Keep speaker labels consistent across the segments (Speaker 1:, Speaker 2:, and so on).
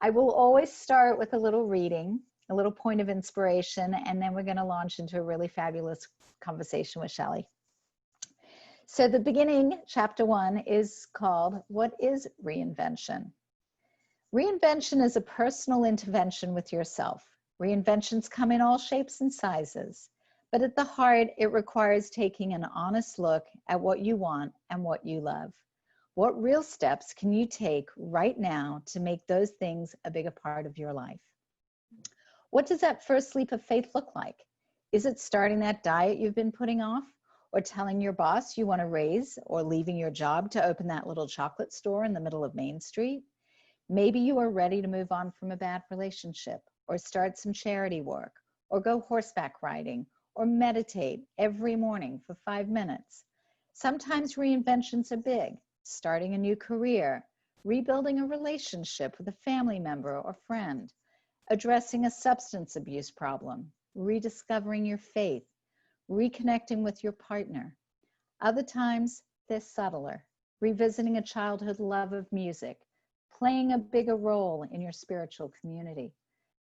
Speaker 1: I will always start with a little reading, a little point of inspiration, and then we're going to launch into a really fabulous conversation with Shelley. So the beginning, chapter 1, is called, What is Reinvention? Reinvention is a personal intervention with yourself. Reinventions come in all shapes and sizes, but at the heart, it requires taking an honest look at what you want and what you love. What real steps can you take right now to make those things a bigger part of your life? What does that first leap of faith look like? Is it starting that diet you've been putting off? Or telling your boss you want to raise, or leaving your job to open that little chocolate store in the middle of Main Street? Maybe you are ready to move on from a bad relationship, or start some charity work, or go horseback riding, or meditate every morning for 5 minutes. Sometimes reinventions are big, starting a new career, rebuilding a relationship with a family member or friend, addressing a substance abuse problem, rediscovering your faith, reconnecting with your partner. Other times, they're subtler, revisiting a childhood love of music, playing a bigger role in your spiritual community,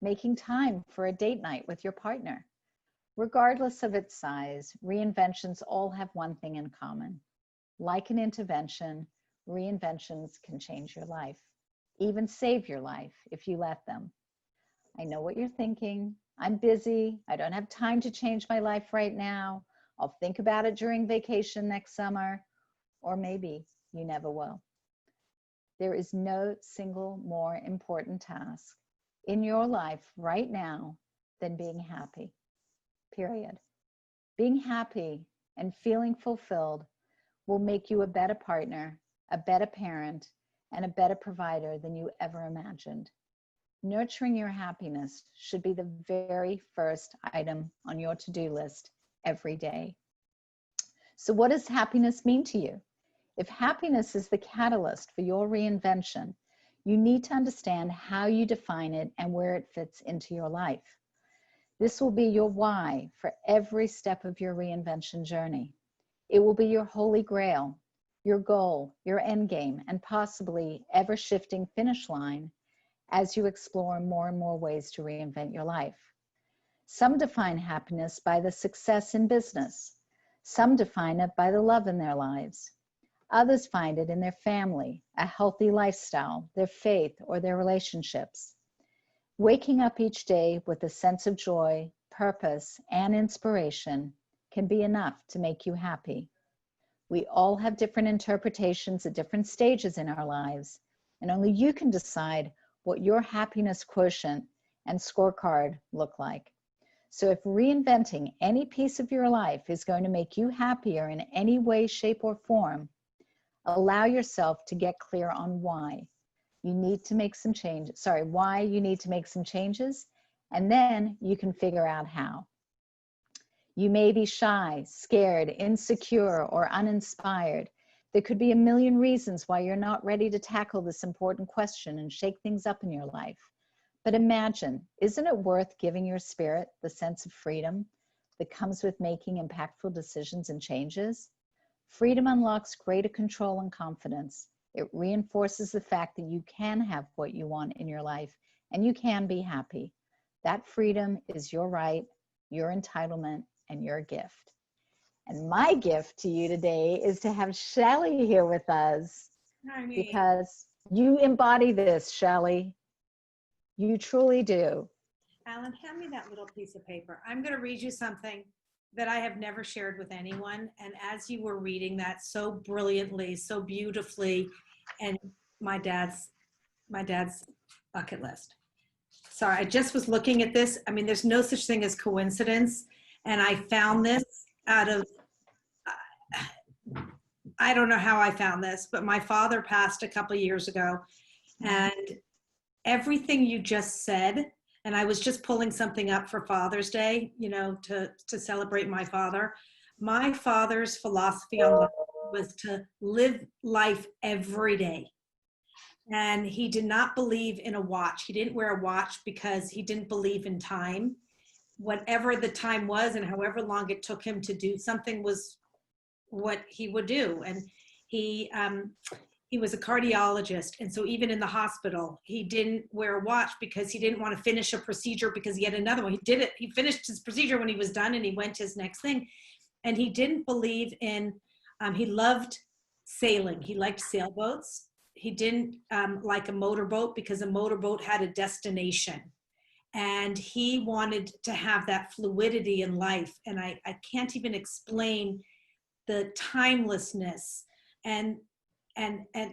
Speaker 1: making time for a date night with your partner. Regardless of its size, reinventions all have one thing in common. Like an intervention, reinventions can change your life, even save your life if you let them. I know what you're thinking. I'm busy. I don't have time to change my life right now. I'll think about it during vacation next summer, or maybe you never will. There is no single more important task in your life right now than being happy, period. Being happy and feeling fulfilled will make you a better partner, a better parent, and a better provider than you ever imagined. Nurturing your happiness should be the very first item on your to-do list every day. So what does happiness mean to you? If happiness is the catalyst for your reinvention, you need to understand how you define it and where it fits into your life. This will be your why for every step of your reinvention journey. It will be your holy grail, your goal, your end game, and possibly ever-shifting finish line as you explore more and more ways to reinvent your life. Some define happiness by the success in business. Some define it by the love in their lives. Others find it in their family, a healthy lifestyle, their faith, or their relationships. Waking up each day with a sense of joy, purpose, and inspiration can be enough to make you happy. We all have different interpretations at different stages in our lives, and only you can decide what your happiness quotient and scorecard look like. So if reinventing any piece of your life is going to make you happier in any way, shape, or form, allow yourself to get clear on why you need to make some changes, why you need to make some changes, and then you can figure out how. You may be shy, scared, insecure, or uninspired. There could be a million reasons why you're not ready to tackle this important question and shake things up in your life. But imagine, isn't it worth giving your spirit the sense of freedom that comes with making impactful decisions and changes? Freedom unlocks greater control and confidence. It reinforces the fact that you can have what you want in your life and you can be happy. That freedom is your right, your entitlement, and your gift. And my gift to you today is to have Shelley here with us. Because you embody this, Shelley. You truly do.
Speaker 2: Alan, hand me that little piece of paper. I'm going to read you something that I have never shared with anyone. And as you were reading that so brilliantly, so beautifully, and my dad's bucket list. Sorry, I just was looking at this. I mean, there's no such thing as coincidence. And I found this out of, I don't know how I found this, but my father passed a couple of years ago. And everything you just said, and I was just pulling something up for Father's Day, you know, to celebrate my father. My father's philosophy on life was to live life every day. And he did not believe in a watch. He didn't wear a watch because he didn't believe in time. Whatever the time was and however long it took him to do something was what he would do. And he he was a cardiologist. And so even in the hospital, he didn't wear a watch because he didn't want to finish a procedure because he had another one. He did it. He finished his procedure when he was done and he went to his next thing. And he didn't believe in, he loved sailing. He liked sailboats. He didn't like a motorboat because a motorboat had a destination. And he wanted to have that fluidity in life. And I can't even explain the timelessness and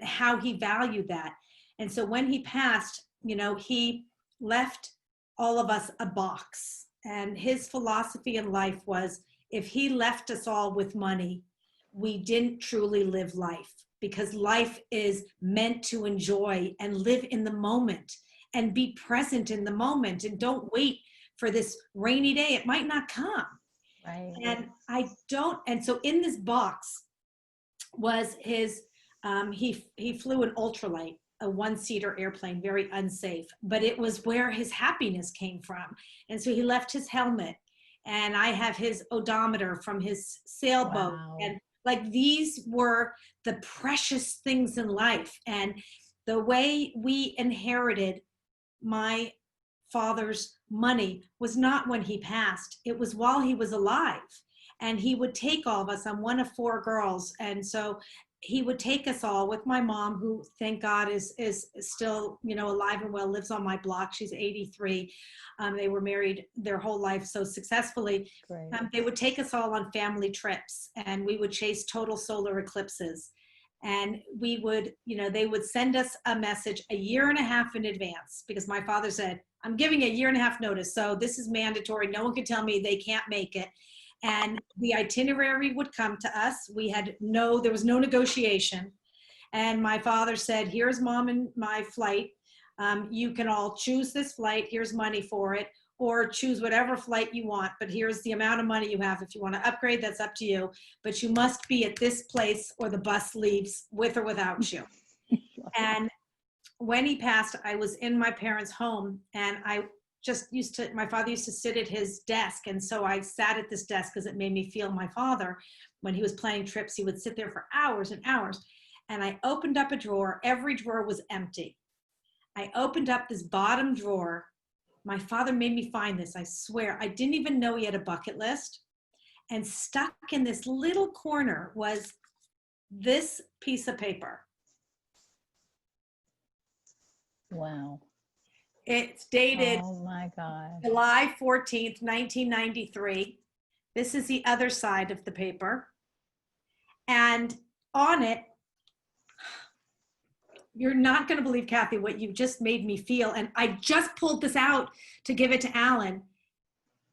Speaker 2: how he valued that. And so when he passed, you know, he left all of us a box. And his philosophy in life was, if he left us all with money, we didn't truly live life, because life is meant to enjoy and live in the moment and be present in the moment, and don't wait for this rainy day. It might not come.
Speaker 1: Right.
Speaker 2: And so in this box was his, he flew an ultralight, a one-seater airplane, very unsafe, but it was where his happiness came from. And so he left his helmet, and I have his odometer from his sailboat.
Speaker 1: Wow.
Speaker 2: And like, these were the precious things in life. And the way we inherited my father's money was not when he passed. It was while he was alive. And he would take all of us. I'm one of 4 girls. And so he would take us all with my mom, who, thank God, is still, you know, alive and well, lives on my block. She's 83. They were married their whole life so successfully. They would take us all on family trips, and we would chase total solar eclipses. And we would, you know, they would send us a message a year and a half in advance, because my father said, I'm giving a year and a half notice, so this is mandatory. No one can tell me they can't make it. And the itinerary would come to us. There was no negotiation. And my father said, here's mom and my flight. You can all choose this flight. Here's money for it, or choose whatever flight you want. But here's the amount of money you have. If you want to upgrade, that's up to you. But you must be at this place or the bus leaves with or without you. And when he passed, I was in my parents' home, and my father used to sit at his desk. And so I sat at this desk because it made me feel my father. When he was planning trips, he would sit there for hours and hours. And I opened up a drawer. Every drawer was empty. I opened up this bottom drawer. My father made me find this. I swear, I didn't even know he had a bucket list. And stuck in this little corner was this piece of paper.
Speaker 1: Wow.
Speaker 2: It's dated
Speaker 1: Oh my God.
Speaker 2: July 14th, 1993. This is the other side of the paper. And on it, you're not going to believe, Kathy, what you just made me feel. And I just pulled this out to give it to Alan.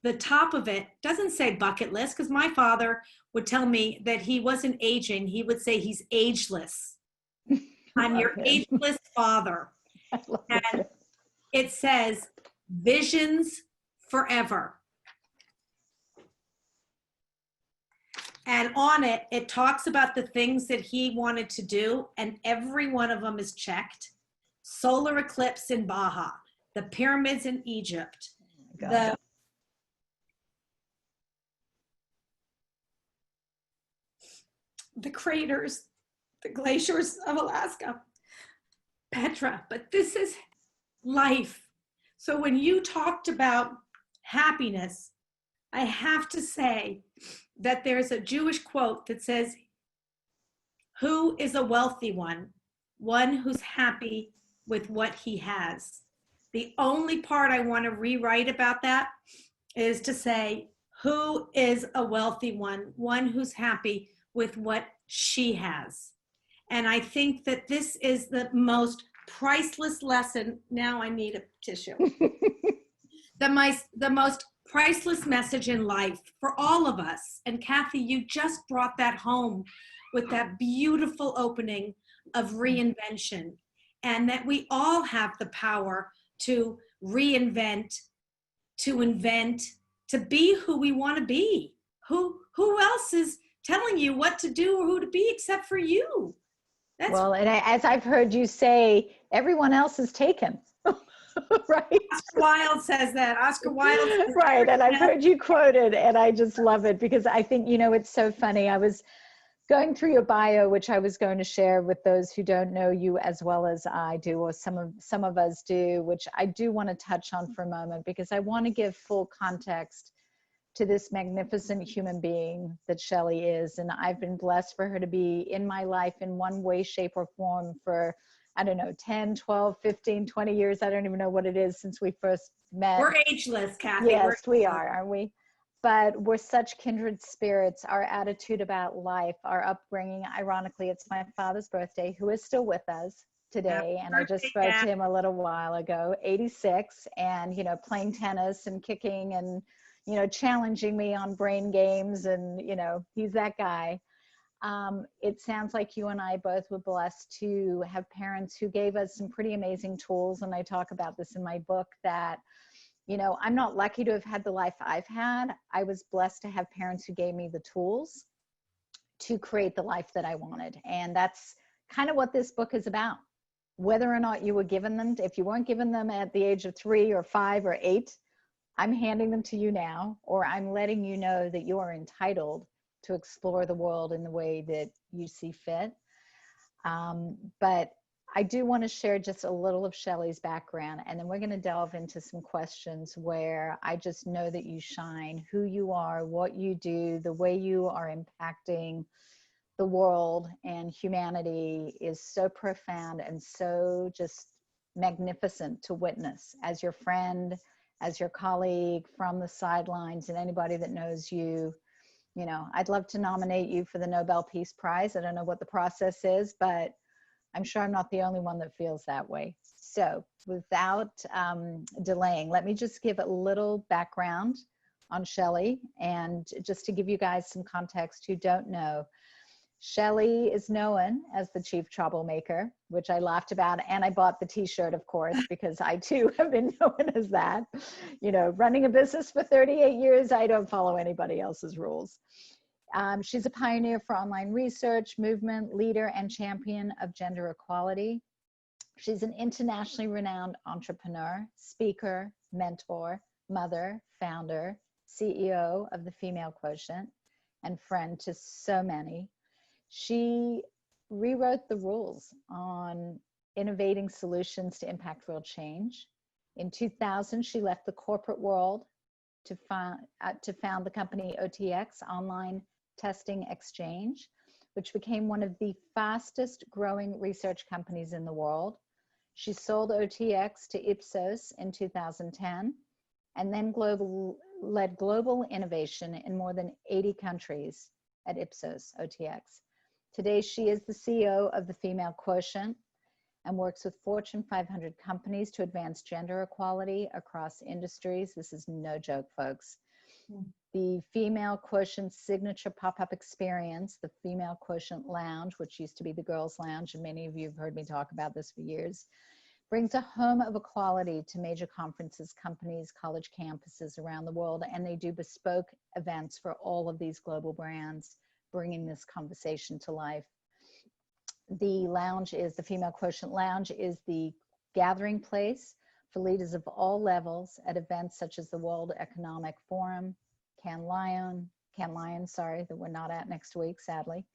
Speaker 2: The top of it doesn't say bucket list, because my father would tell me that he wasn't aging. He would say he's ageless. I'm your ageless father. And it says, visions forever. And on it, it talks about the things that he wanted to do, and every one of them is checked. Solar eclipse in Baja, the pyramids in Egypt, the craters, the glaciers of Alaska, Petra. But this is life. So when you talked about happiness, I have to say that there's a Jewish quote that says, who is a wealthy one? One who's happy with what he has. The only part I want to rewrite about that is to say, who is a wealthy one? One who's happy with what she has. And I think that this is the most priceless lesson. Now I need a tissue. The most priceless message in life for all of us. And Kathy, you just brought that home with that beautiful opening of reinvention, and that we all have the power to reinvent, to invent, to be who we want to be. Who else is telling you what to do or who to be except for you?
Speaker 1: Well, and as I've heard you say, everyone else is taken. Right?
Speaker 2: Oscar Wilde says that. Oscar Wilde says
Speaker 1: right. And I've heard you quoted, and I just love it, because I think, you know, it's so funny. I was Going through your bio, which I was going to share with those who don't know you as well as I do, or some of us do, which I do want to touch on for a moment, because I want to give full context to this magnificent human being that Shelley is. And I've been blessed for her to be in my life in one way, shape, or form for, I don't know, 10, 12, 15, 20 years. I don't even know what it is since we first met.
Speaker 2: We're ageless, Kathy.
Speaker 1: Yes, we are, aren't we? But we're such kindred spirits. Our attitude about life, our upbringing, ironically, it's my father's birthday, who is still with us today. And I just spoke to him a little while ago, 86, and, you know, playing tennis and kicking and, you know, challenging me on brain games. And, you know, he's that guy. It sounds like you and I both were blessed to have parents who gave us some pretty amazing tools. And I talk about this in my book that, you know, I'm not lucky to have had the life I've had. I was blessed to have parents who gave me the tools to create the life that I wanted. And that's kind of what this book is about. Whether or not you were given them, if you weren't given them at the age of 3 or 5 or 8, I'm handing them to you now, or I'm letting you know that you are entitled to explore the world in the way that you see fit. But I do want to share just a little of Shelley's background, and then we're going to delve into some questions where I just know that you shine, who you are, what you do, the way you are impacting the world and humanity is so profound and so just magnificent to witness as your friend, as your colleague from the sidelines, and anybody that knows you. You know, I'd love to nominate you for the Nobel Peace Prize. I don't know what the process is, but I'm sure I'm not the only one that feels that way. So without delaying, let me just give a little background on Shelley, and just to give you guys some context who don't know. Shelley is known as the chief troublemaker, which I laughed about, and I bought the t-shirt, of course, because I too have been known as that. You know, running a business for 38 years, I don't follow anybody else's rules. She's a pioneer for online research, movement, leader, and champion of gender equality. She's an internationally renowned entrepreneur, speaker, mentor, mother, founder, CEO of the Female Quotient, and friend to so many. She rewrote the rules on innovating solutions to impact real change. In 2000, she left the corporate world to found the company OTX, Online Testing Exchange, which became one of the fastest growing research companies in the world. She sold OTX to Ipsos in 2010, and then led global innovation in more than 80 countries at Ipsos OTX. Today, she is the CEO of the Female Quotient and works with Fortune 500 companies to advance gender equality across industries. This is no joke, folks. The Female Quotient signature pop-up experience, the Female Quotient Lounge, which used to be the Girls Lounge, and many of you have heard me talk about this for years, brings a home of equality to major conferences, companies, college campuses around the world, and they do bespoke events for all of these global brands, bringing this conversation to life. The lounge is, the Female Quotient Lounge is the gathering place for leaders of all levels at events such as the World Economic Forum, Cannes Lions, that we're not at next week, sadly,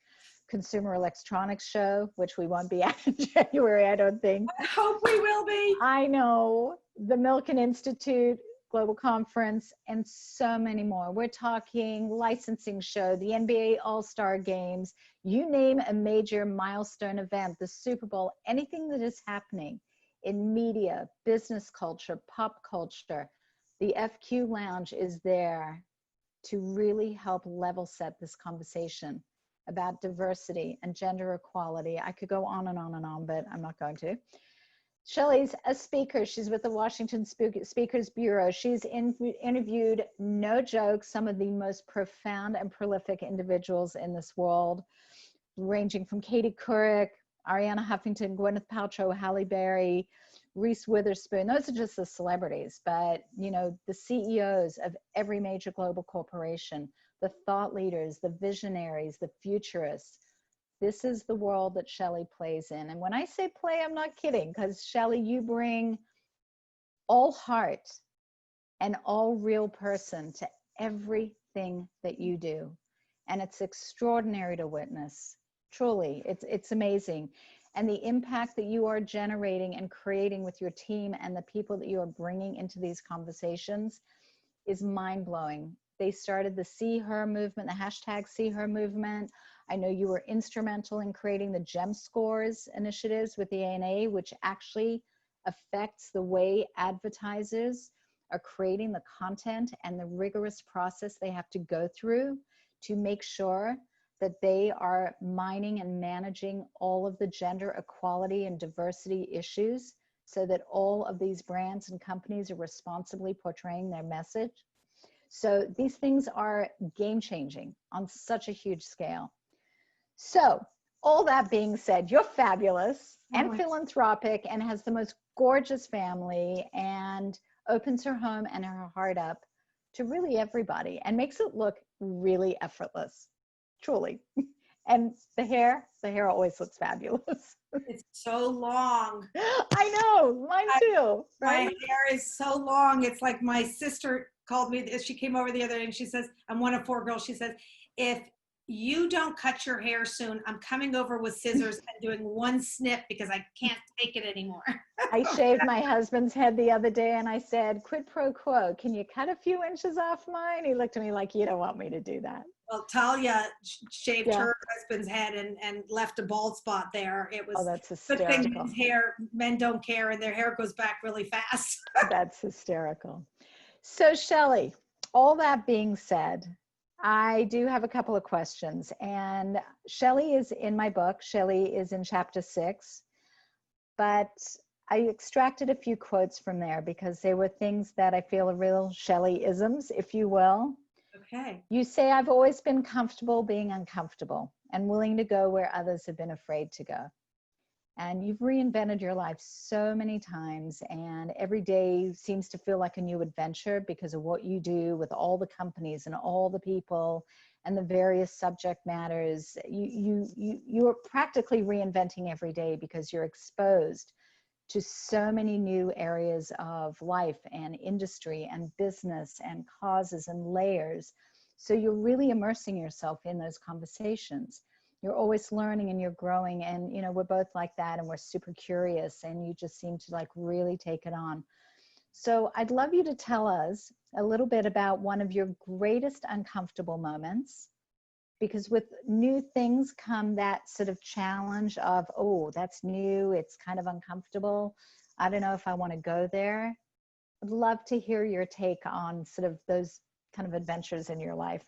Speaker 1: Consumer Electronics Show, which we won't be at in January, I don't think.
Speaker 2: I hope we will be.
Speaker 1: I know. The Milken Institute Global Conference, and so many more. We're talking licensing show, the NBA All-Star Games, you name a major milestone event, the Super Bowl, anything that is happening in media, business culture, pop culture. The FQ Lounge is there to really help level set this conversation about diversity and gender equality. I could go on and on and on, but I'm not going to. Shelley's a speaker. She's with the Washington Speakers Bureau. She's interviewed, no joke, some of the most profound and prolific individuals in this world, ranging from Katie Couric, Ariana Huffington, Gwyneth Paltrow, Halle Berry, Reese Witherspoon. Those are just the celebrities, but you know, the CEOs of every major global corporation, the thought leaders, the visionaries, the futurists. This is the world that Shelley plays in. And when I say play, I'm not kidding, because Shelley, you bring all heart and all real person to everything that you do. And it's extraordinary to witness. Truly, it's amazing. And the impact that you are generating and creating with your team and the people that you are bringing into these conversations is mind-blowing. They started the See Her movement, the hashtag See Her movement. I know you were instrumental in creating the GEM Scores initiatives with the ANA, which actually affects the way advertisers are creating the content and the rigorous process they have to go through to make sure that they are mining and managing all of the gender equality and diversity issues so that all of these brands and companies are responsibly portraying their message. So these things are game changing on such a huge scale. So all that being said, you're fabulous and philanthropic and has the most gorgeous family and opens her home and her heart up to really everybody and makes it look really effortless, truly. And the hair always looks fabulous.
Speaker 2: It's so long.
Speaker 1: I know, mine too. Right?
Speaker 2: My hair is so long. It's like my sister called me. She came over the other day and she says, I'm one of 4 girls. She says, if you don't cut your hair soon, I'm coming over with scissors and doing one snip because I can't take it anymore.
Speaker 1: I shaved my husband's head the other day and I said, quid pro quo, can you cut a few inches off mine? He looked at me like, you don't want me to do that.
Speaker 2: Well, Talia shaved her husband's head and left a bald spot there. It was
Speaker 1: that's
Speaker 2: good thing
Speaker 1: hysterical.
Speaker 2: men's hair, men don't care and their hair goes back really fast.
Speaker 1: That's hysterical. So Shelley, all that being said, I do have a couple of questions, and Shelley is in my book. Shelley is in chapter 6, but I extracted a few quotes from there because they were things that I feel are real Shelley-isms, if you will.
Speaker 2: Okay.
Speaker 1: You say, I've always been comfortable being uncomfortable and willing to go where others have been afraid to go. And you've reinvented your life so many times, and every day seems to feel like a new adventure because of what you do with all the companies and all the people and the various subject matters. You are practically reinventing every day because you're exposed to so many new areas of life and industry and business and causes and layers. So you're really immersing yourself in those conversations. You're always learning and you're growing, and you know, we're both like that, and we're super curious, and you just seem to like really take it on. So I'd love you to tell us a little bit about one of your greatest uncomfortable moments, because with new things come that sort of challenge of, oh, that's new, it's kind of uncomfortable, I don't know if I want to go there. I'd love to hear your take on sort of those kind of adventures in your life.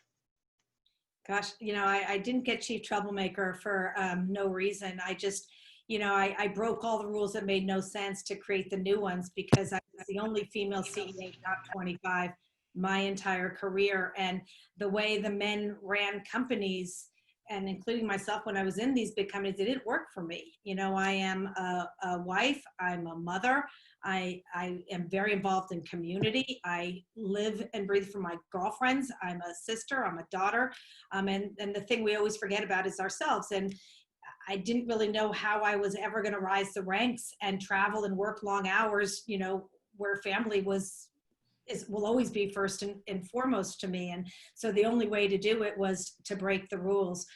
Speaker 2: Gosh, you know, I didn't get chief troublemaker for no reason. I just, you know, I broke all the rules that made no sense to create the new ones because I was the only female CEO, top 25, my entire career. And the way the men ran companies, and including myself when I was in these big companies, it didn't work for me. You know, I am a wife, I'm a mother, I am very involved in community. I live and breathe for my girlfriends. I'm a sister, I'm a daughter. And the thing we always forget about is ourselves. And I didn't really know how I was ever going to rise the ranks and travel and work long hours, you know, where family will always be first and foremost to me. And so the only way to do it was to break the rules.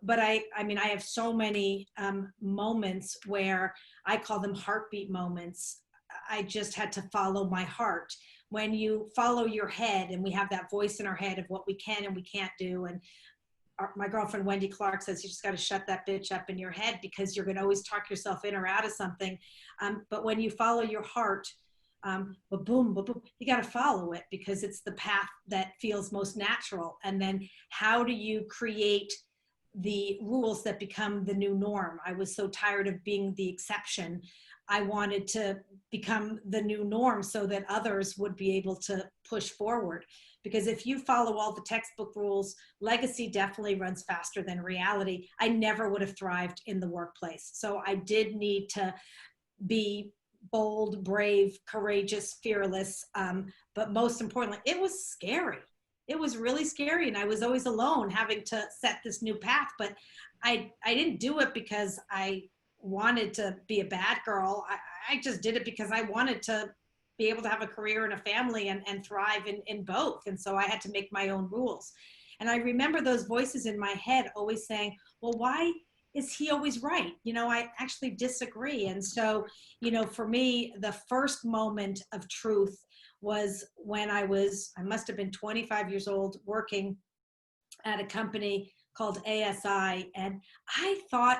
Speaker 2: But I mean, I have so many moments where I call them heartbeat moments. I just had to follow my heart. When you follow your head, and we have that voice in our head of what we can and we can't do. And my girlfriend, Wendy Clark, says, you just got to shut that bitch up in your head because you're going to always talk yourself in or out of something. But when you follow your heart, boom, you got to follow it because it's the path that feels most natural. And then how do you create the rules that become the new norm? I was so tired of being the exception. I wanted to become the new norm so that others would be able to push forward. Because if you follow all the textbook rules, legacy definitely runs faster than reality. I never would have thrived in the workplace. So I did need to be bold, brave, courageous, fearless. But most importantly, it was scary. It was really scary. And I was always alone having to set this new path. But I didn't do it because I wanted to be a bad girl. I just did it because I wanted to be able to have a career and a family and thrive in both. And so I had to make my own rules. And I remember those voices in my head always saying, well, why is he always right? I actually disagree. And so, for me, the first moment of truth was when I must have been 25 years old, working at a company called ASI. And I thought,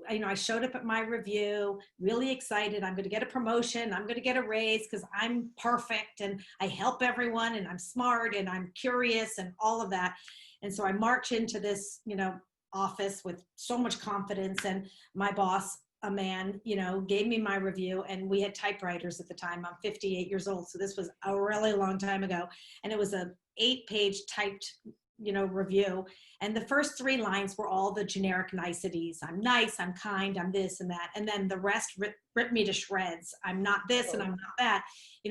Speaker 2: I showed up at my review really excited. I'm going to get a promotion. I'm going to get a raise because I'm perfect and I help everyone and I'm smart and I'm curious and all of that. And so I march into this, office with so much confidence, and my boss, a man, gave me my review, and we had typewriters at the time. I'm 58 years old. So this was a really long time ago. And it was a 8-page typed review. And the first 3 lines were all the generic niceties. I'm nice, I'm kind, I'm this and that. And then the rest ripped me to shreds. I'm not this and I'm not that.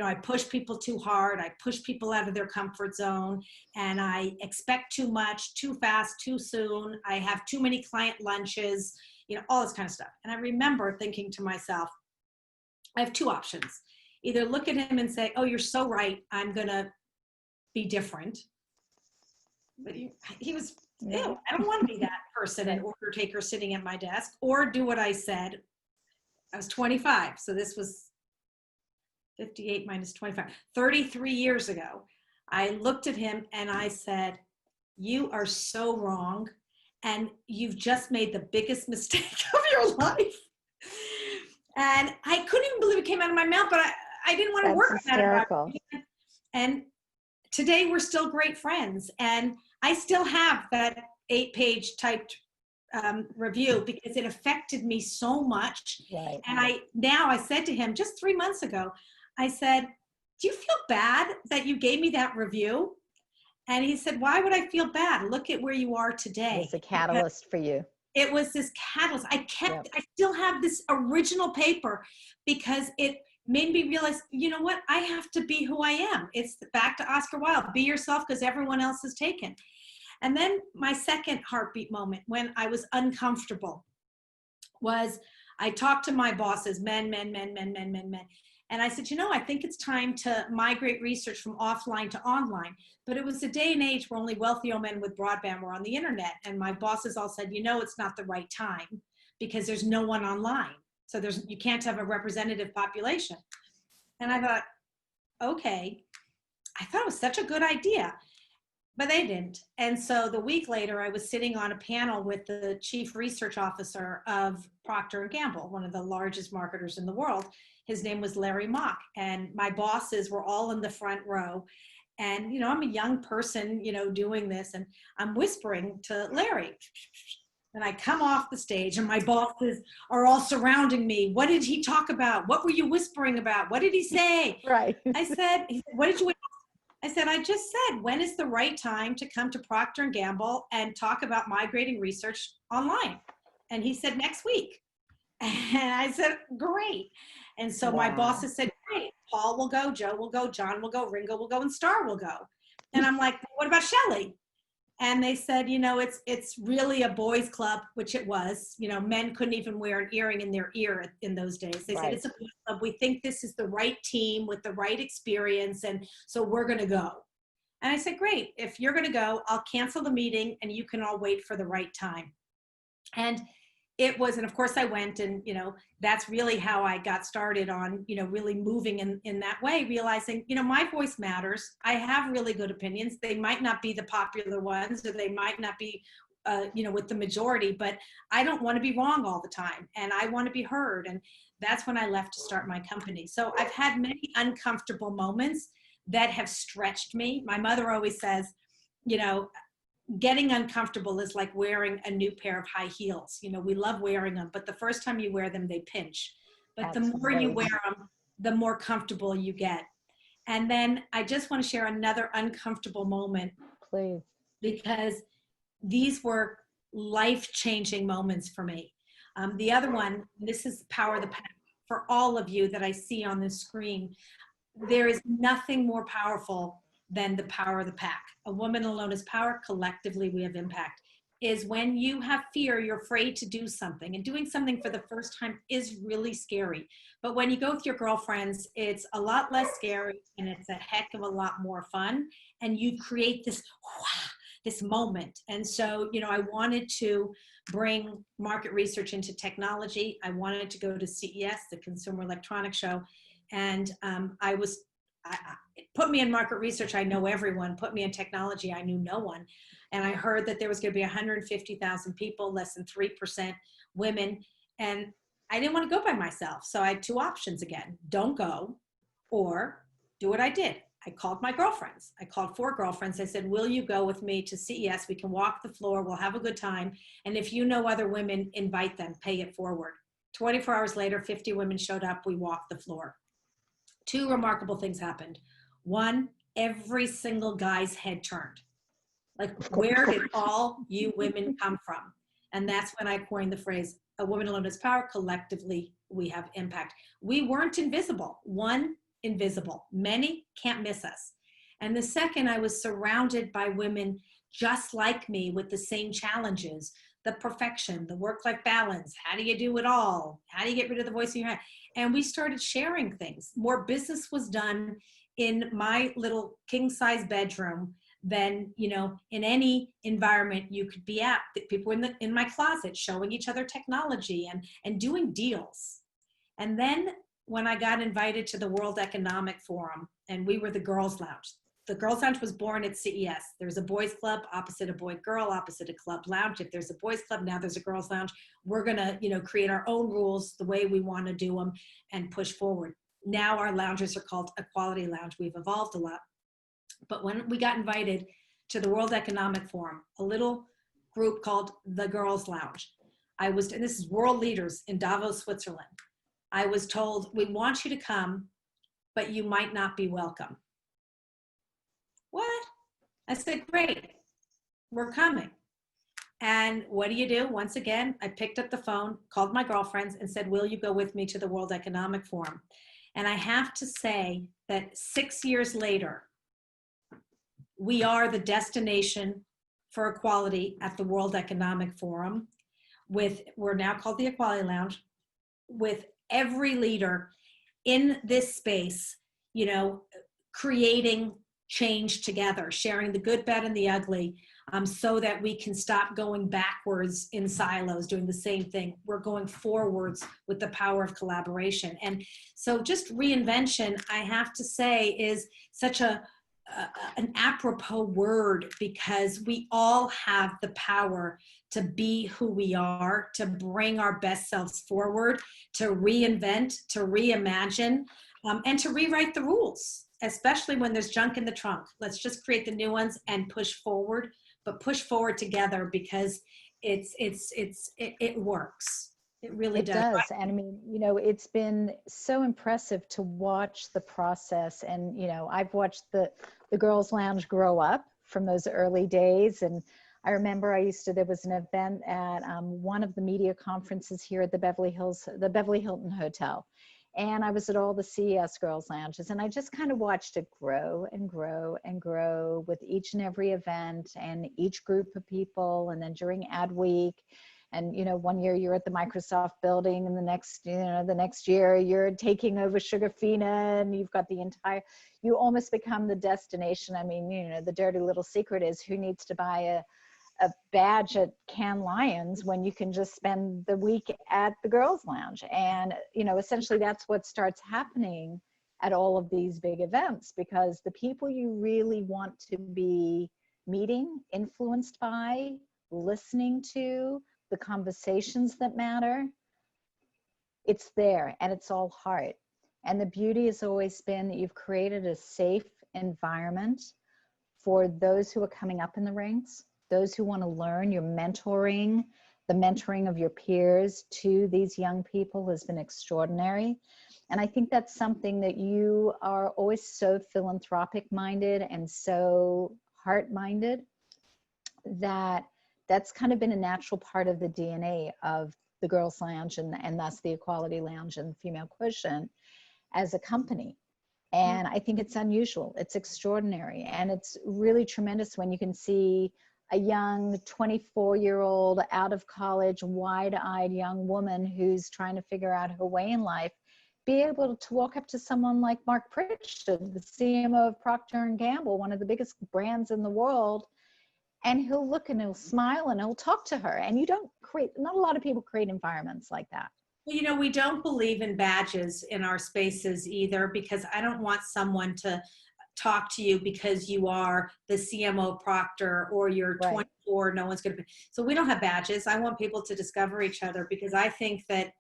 Speaker 2: I push people too hard. I push people out of their comfort zone, and I expect too much, too fast, too soon. I have too many client lunches, all this kind of stuff. And I remember thinking to myself, I have 2 options. Either look at him and say, oh, you're so right, I'm going to be different. But he was, ew, I don't want to be that person, an order taker sitting at my desk, or do what I said. I was 25. So this was 58 minus 25, 33 years ago. I looked at him and I said, you are so wrong. And you've just made the biggest mistake of your life. And I couldn't even believe it came out of my mouth, but I didn't want to work on that. And today we're still great friends, and I still have that 8-page typed review because it affected me so much.
Speaker 1: Right.
Speaker 2: And I said to him just 3 months ago, I said, do you feel bad that you gave me that review? And he said, why would I feel bad? Look at where you are today.
Speaker 1: It's a catalyst for you.
Speaker 2: It was this catalyst. I still have this original paper because it made me realize, you know what? I have to be who I am. It's back to Oscar Wilde, be yourself because everyone else is taken. And then my second heartbeat moment when I was uncomfortable was I talked to my bosses, men. And I said, I think it's time to migrate research from offline to online. But it was a day and age where only wealthy old men with broadband were on the internet. And my bosses all said, it's not the right time because there's no one online. So you can't have a representative population. And I thought, okay, I thought it was such a good idea, but they didn't. And so the week later, I was sitting on a panel with the chief research officer of Procter & Gamble, one of the largest marketers in the world. His name was Larry Mock, and my bosses were all in the front row. And, I'm a young person, doing this, and I'm whispering to Larry. And I come off the stage and my bosses are all surrounding me. What did he talk about? What were you whispering about? What did he say?
Speaker 1: Right.
Speaker 2: He said, what did you? I said, I just said, when is the right time to come to Procter & Gamble and talk about migrating research online? And he said, next week. And I said, great. And so my bosses said, great, Paul will go, Joe will go, John will go, Ringo will go, and Star will go. And I'm like, what about Shelley? And they said, it's really a boys' club, which it was. Men couldn't even wear an earring in their ear in those days. They said, it's a boys' club. We think this is the right team with the right experience, and so we're going to go. And I said, great. If you're going to go, I'll cancel the meeting, and you can all wait for the right time. And it was, and of course I went, and, that's really how I got started on, really moving in that way, realizing, my voice matters. I have really good opinions. They might not be the popular ones, or they might not be, with the majority, but I don't want to be wrong all the time. And I want to be heard. And that's when I left to start my company. So I've had many uncomfortable moments that have stretched me. My mother always says, getting uncomfortable is like wearing a new pair of high heels. We love wearing them, but the first time you wear them, they pinch. But the more you wear them, the more comfortable you get. And then I just want to share another uncomfortable moment.
Speaker 1: Please.
Speaker 2: Because these were life-changing moments for me. The other one, this is Power of the Pack. For all of you that I see on this screen, there is nothing more powerful than the power of the pack. A woman alone is power, collectively we have impact. Is when you have fear, you're afraid to do something, and doing something for the first time is really scary. But when you go with your girlfriends, it's a lot less scary, and it's a heck of a lot more fun. And you create this moment. And so, you know, I wanted to bring market research into technology. I wanted to go to CES, the Consumer Electronics Show. And put me in market research, I know everyone. Put me in technology, I knew no one. And I heard that there was going to be 150,000 people, less than 3% women. And I didn't want to go by myself. So I had two options again: don't go, or do what I did. I called my girlfriends. I called 4 girlfriends. I said, will you go with me to CES? We can walk the floor. We'll have a good time. And if you know other women, invite them, pay it forward. 24 hours later, 50 women showed up. We walked the floor. 2 remarkable things happened. One, every single guy's head turned. Like, where did all you women come from? And that's when I coined the phrase, a woman alone has power, collectively we have impact. We weren't invisible. One, invisible. Many can't miss us. And the second, I was surrounded by women just like me with the same challenges: the perfection, the work-life balance. How do you do it all? How do you get rid of the voice in your head? And we started sharing things. More business was done in my little king-size bedroom than, you know, in any environment you could be at. People in my closet showing each other technology and doing deals. And then when I got invited to the World Economic Forum, and we were the Girls Lounge. The Girls Lounge was born at CES. There's a boys club opposite a boy girl, opposite a club lounge. If there's a boys club, now there's a girls lounge. We're gonna, you know, create our own rules the way we want to do them and push forward. Now our lounges are called Equality Lounge. We've evolved a lot. But when we got invited to the World Economic Forum, a little group called the Girls Lounge, and this is world leaders in Davos, Switzerland. I was told, we want you to come, but you might not be welcome. What? I said, great, we're coming. And what do? Once again, I picked up the phone, called my girlfriends and said, will you go with me to the World Economic Forum? And I have to say that 6 years later, we are the destination for equality at the World Economic Forum. We're now called the Equality Lounge, with every leader in this space, you know, creating change together, sharing the good, bad, and the ugly, so that we can stop going backwards in silos, doing the same thing. We're going forwards with the power of collaboration. And so just reinvention, I have to say, is such an apropos word, because we all have the power to be who we are, to bring our best selves forward, to reinvent, to reimagine, and to rewrite the rules, especially when there's junk in the trunk. Let's just create the new ones and push forward, but push forward together, because it works. It really does.
Speaker 1: It does. And I mean, you know, it's been so impressive to watch the process. And, you know, I've watched the Girls Lounge grow up from those early days. And I remember there was an event at one of the media conferences here at the Beverly Hilton Hotel. And I was at all the CES Girls Lounges, and I just kind of watched it grow and grow and grow with each and every event and each group of people. And then during Ad Week, and, you know, one year you're at the Microsoft building, and the next year you're taking over Sugarfina, and you've got you almost become the destination. I mean, you know, the dirty little secret is, who needs to buy a badge at Cannes Lions when you can just spend the week at the Girls Lounge? And, you know, essentially that's what starts happening at all of these big events, because the people you really want to be meeting, influenced by, listening to, the conversations that matter, it's there, and it's all heart. And the beauty has always been that you've created a safe environment for those who are coming up in the ranks, those who want to learn. You're mentoring. The mentoring of your peers to these young people has been extraordinary. And I think that's something that you are always so philanthropic minded and so heart minded, that's kind of been a natural part of the DNA of the Girls Lounge, and thus the Equality Lounge and Female Quotient as a company. And I think it's unusual. It's extraordinary. And it's really tremendous when you can see a young 24-year-old out of college, wide-eyed young woman who's trying to figure out her way in life, be able to walk up to someone like Mark Pritchard, the CMO of Procter & Gamble, one of the biggest brands in the world, and he'll look and he'll smile and he'll talk to her. And you don't create, not a lot of people create environments like that.
Speaker 2: Well, we don't believe in badges in our spaces either, because I don't want someone to talk to you because you are the CMO proctor or you're
Speaker 1: Right.
Speaker 2: 24, no one's going to be. So we don't have badges. I want people to discover each other, because I think that,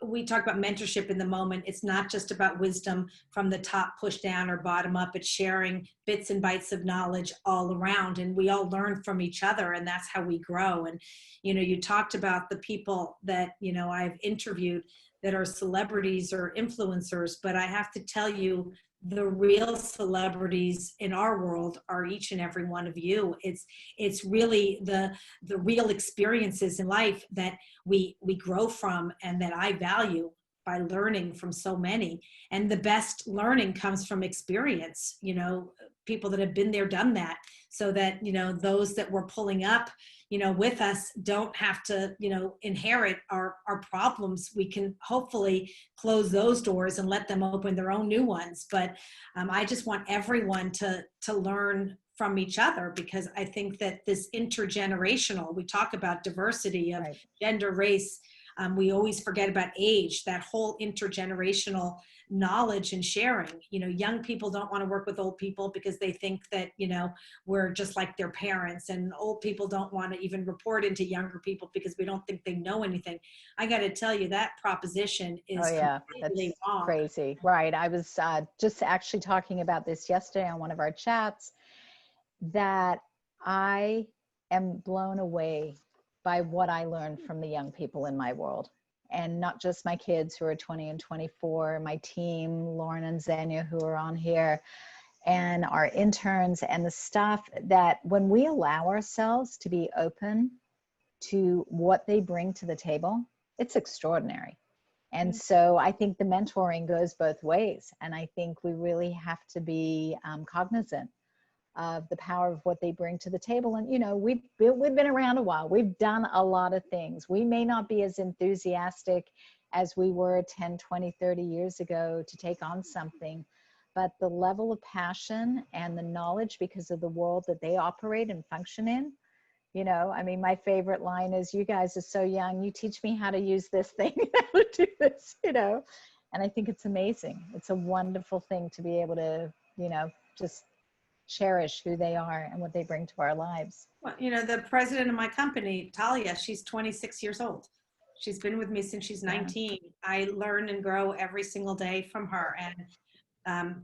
Speaker 2: we talk about mentorship in the moment. It's not just about wisdom from the top push down or bottom up. It's sharing bits and bytes of knowledge all around, and we all learn from each other, and that's how we grow. And you talked about the people that I've interviewed that are celebrities or influencers, but I have to tell you, the real celebrities in our world are each and every one of you. It's really the real experiences in life that we grow from, and that I value by learning from so many. And the best learning comes from experience, people that have been there, done that, so that those that we're pulling up with us don't have to inherit our problems. We can hopefully close those doors and let them open their own new ones. But I just want everyone to learn from each other, because I think that this intergenerational, we talk about diversity of
Speaker 1: Right.
Speaker 2: gender, race, we always forget about age, that whole intergenerational knowledge and sharing. Young people don't want to work with old people because they think that, we're just like their parents, and old people don't want to even report into younger people because we don't think they know anything. I got to tell you, that proposition is completely
Speaker 1: That's
Speaker 2: wrong.
Speaker 1: crazy. Right. I was just actually talking about this yesterday on one of our chats, that I am blown away by what I learned from the young people in my world. And not just my kids who are 20 and 24, my team, Lauren and Xenia, who are on here, and our interns, and the stuff that when we allow ourselves to be open to what they bring to the table, it's extraordinary. And so I think the mentoring goes both ways. And I think we really have to be cognizant of the power of what they bring to the table. And, we've been around a while. We've done a lot of things. We may not be as enthusiastic as we were 10, 20, 30 years ago to take on something, but the level of passion and the knowledge, because of the world that they operate and function in, my favorite line is, "You guys are so young, you teach me how to use this thing, how to do this," and I think it's amazing. It's a wonderful thing to be able to, just cherish who they are and what they bring to our lives.
Speaker 2: Well, the president of my company, Talia, she's 26 years old. She's been with me since she's 19. Yeah. I learn and grow every single day from her. And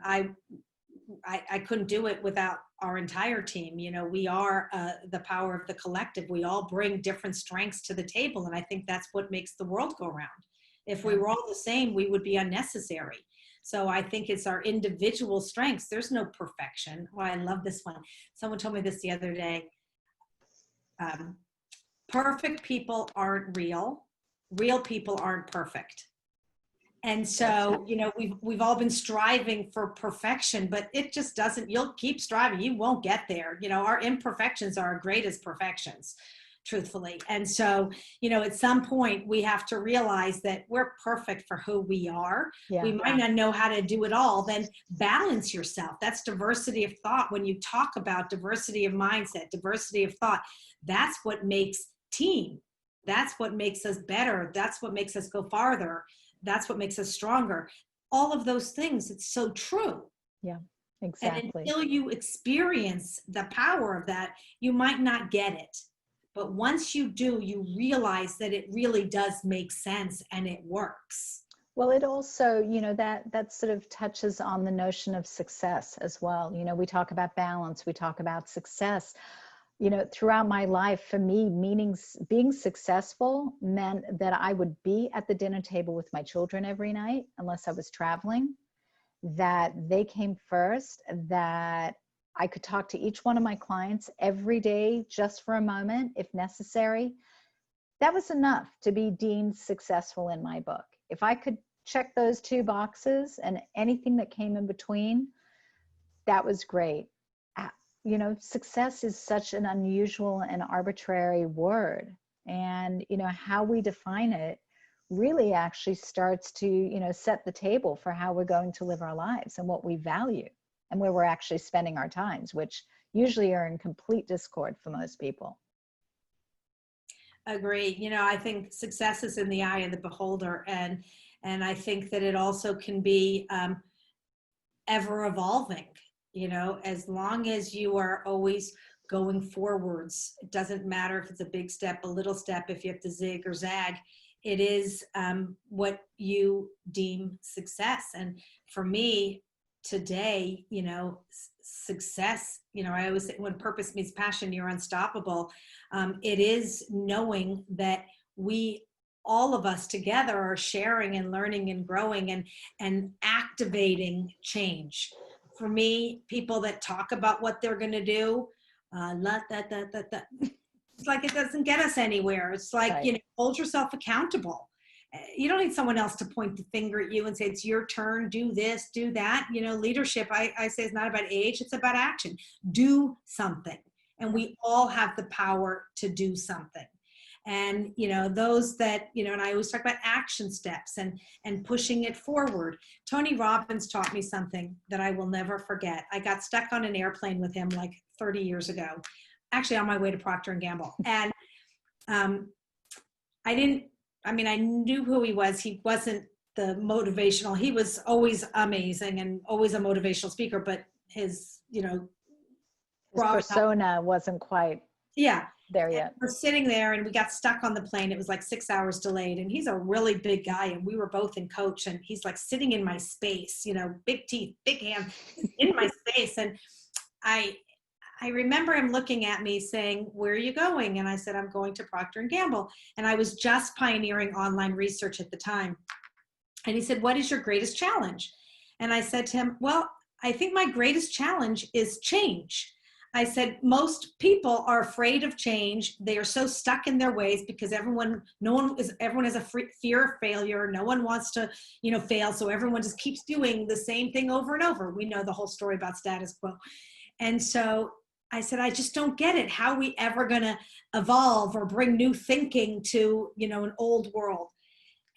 Speaker 2: I couldn't do it without our entire team. We are the power of the collective. We all bring different strengths to the table. And I think that's what makes the world go round. If we were all the same, we would be unnecessary. So I think it's our individual strengths. There's no perfection. Well, I love this one. Someone told me this the other day. Perfect people aren't real. Real people aren't perfect. And so, we've all been striving for perfection, but it just doesn't, you'll keep striving. You won't get there. Our imperfections are our greatest perfections, truthfully. And so, at some point we have to realize that we're perfect for who we are. Yeah. We might not know how to do it all. Then balance yourself. That's diversity of thought. When you talk about diversity of mindset, diversity of thought, that's what makes team. That's what makes us better. That's what makes us go farther. That's what makes us stronger. All of those things. It's so true.
Speaker 1: Yeah, exactly.
Speaker 2: And until you experience the power of that, you might not get it. But once you do, you realize that it really does make sense and it works.
Speaker 1: Well, it also, that sort of touches on the notion of success as well. We talk about balance, we talk about success. Throughout my life, for me, being successful meant that I would be at the dinner table with my children every night, unless I was traveling, that they came first, that I could talk to each one of my clients every day, just for a moment, if necessary. That was enough to be deemed successful in my book. If I could check those two boxes and anything that came in between, that was great. Success is such an unusual and arbitrary word. And, how we define it really actually starts to, set the table for how we're going to live our lives and what we value and where we're actually spending our times, which, usually are in complete discord for most people.
Speaker 2: Agree. I think success is in the eye of the beholder, and I think that it also can be ever evolving. As long as you are always going forwards, it doesn't matter if it's a big step, a little step, if you have to zig or zag. It is what you deem success. And for me today, success, I always say when purpose meets passion, you're unstoppable. It is knowing that all of us together are sharing and learning and growing and activating change. For me, people that talk about what they're going to do, it's like it doesn't get us anywhere. It's like,
Speaker 1: Right.
Speaker 2: Hold yourself accountable. You don't need someone else to point the finger at you and say, it's your turn, do this, do that. Leadership, I say, is not about age, it's about action. Do something. And we all have the power to do something. And, those that, and I always talk about action steps and pushing it forward. Tony Robbins taught me something that I will never forget. I got stuck on an airplane with him like 30 years ago, actually on my way to Procter and Gamble. And I knew who he was. He wasn't the motivational. He was always amazing and always a motivational speaker, but his,
Speaker 1: His persona wasn't quite there yet.
Speaker 2: We're sitting there and we got stuck on the plane. It was like 6 hours delayed, and he's a really big guy, and we were both in coach, and he's like sitting in my space, big teeth, big hands in my space. And I remember him looking at me saying, where are you going? And I said, I'm going to Procter and Gamble. And I was just pioneering online research at the time. And he said, what is your greatest challenge? And I said to him, well, I think my greatest challenge is change. I said, most people are afraid of change. They are so stuck in their ways because everyone has a fear of failure. No one wants to, fail. So everyone just keeps doing the same thing over and over. We know the whole story about status quo. And so I said, I just don't get it. How are we ever going to evolve or bring new thinking to, an old world?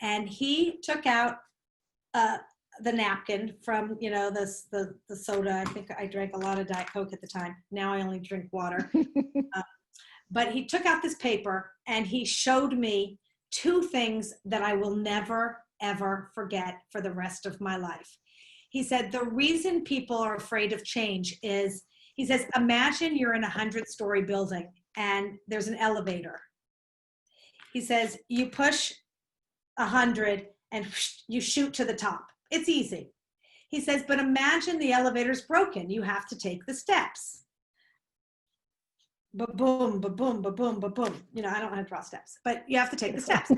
Speaker 2: And he took out the napkin from, the soda. I think I drank a lot of Diet Coke at the time. Now I only drink water. But he took out this paper and he showed me 2 things that I will never, ever forget for the rest of my life. He said, the reason people are afraid of change is, he says, imagine you're in a 100-story building and there's an elevator. He says, you push 100 and you shoot to the top. It's easy. He says, but imagine the elevator's broken. You have to take the steps. Ba-boom, ba-boom, ba-boom, ba-boom. I don't know how to draw steps, but you have to take the steps.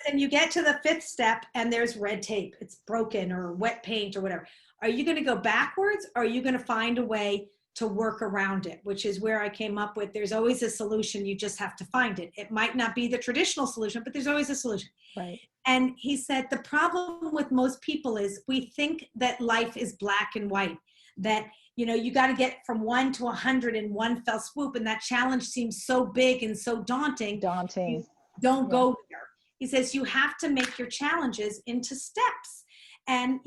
Speaker 2: And you get to the 5th step and there's red tape. It's broken or wet paint or whatever. Are you going to go backwards, or are you going to find a way to work around it? Which is where I came up with, there's always a solution. You just have to find it. It might not be the traditional solution, but there's always a solution.
Speaker 1: Right.
Speaker 2: And he said, the problem with most people is we think that life is black and white, that, you got to get from 1 to 100 in one fell swoop. And that challenge seems so big and so daunting. Don't go there. He says, you have to make your challenges into steps. And,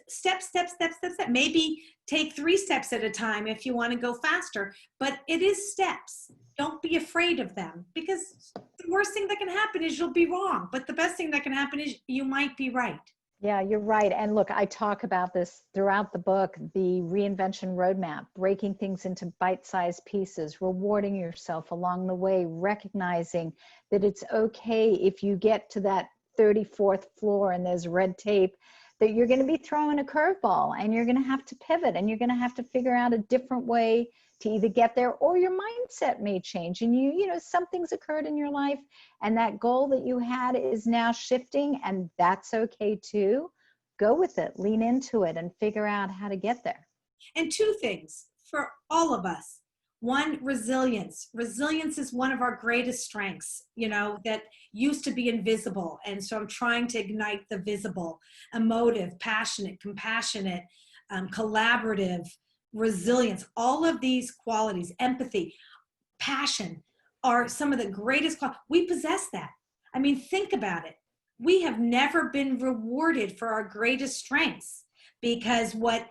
Speaker 2: step. Maybe take 3 steps at a time if you want to go faster, but it is steps. Don't be afraid of them, because the worst thing that can happen is you'll be wrong. But the best thing that can happen is you might be right.
Speaker 1: Yeah, you're right. And look, I talk about this throughout the book, the reinvention roadmap, breaking things into bite-sized pieces, rewarding yourself along the way, recognizing that it's okay if you get to that 34th floor and there's red tape, that you're going to be throwing a curveball and you're going to have to pivot and you're going to have to figure out a different way to either get there, or your mindset may change and something's occurred in your life and that goal that you had is now shifting, and that's okay too. Go with it, lean into it, and figure out how to get there.
Speaker 2: And 2 things for all of us. 1, resilience. Resilience is one of our greatest strengths, that used to be invisible. And so I'm trying to ignite the visible, emotive, passionate, compassionate, collaborative, resilience. All of these qualities, empathy, passion, are some of the greatest qualities. We possess that. I mean, think about it. We have never been rewarded for our greatest strengths, because what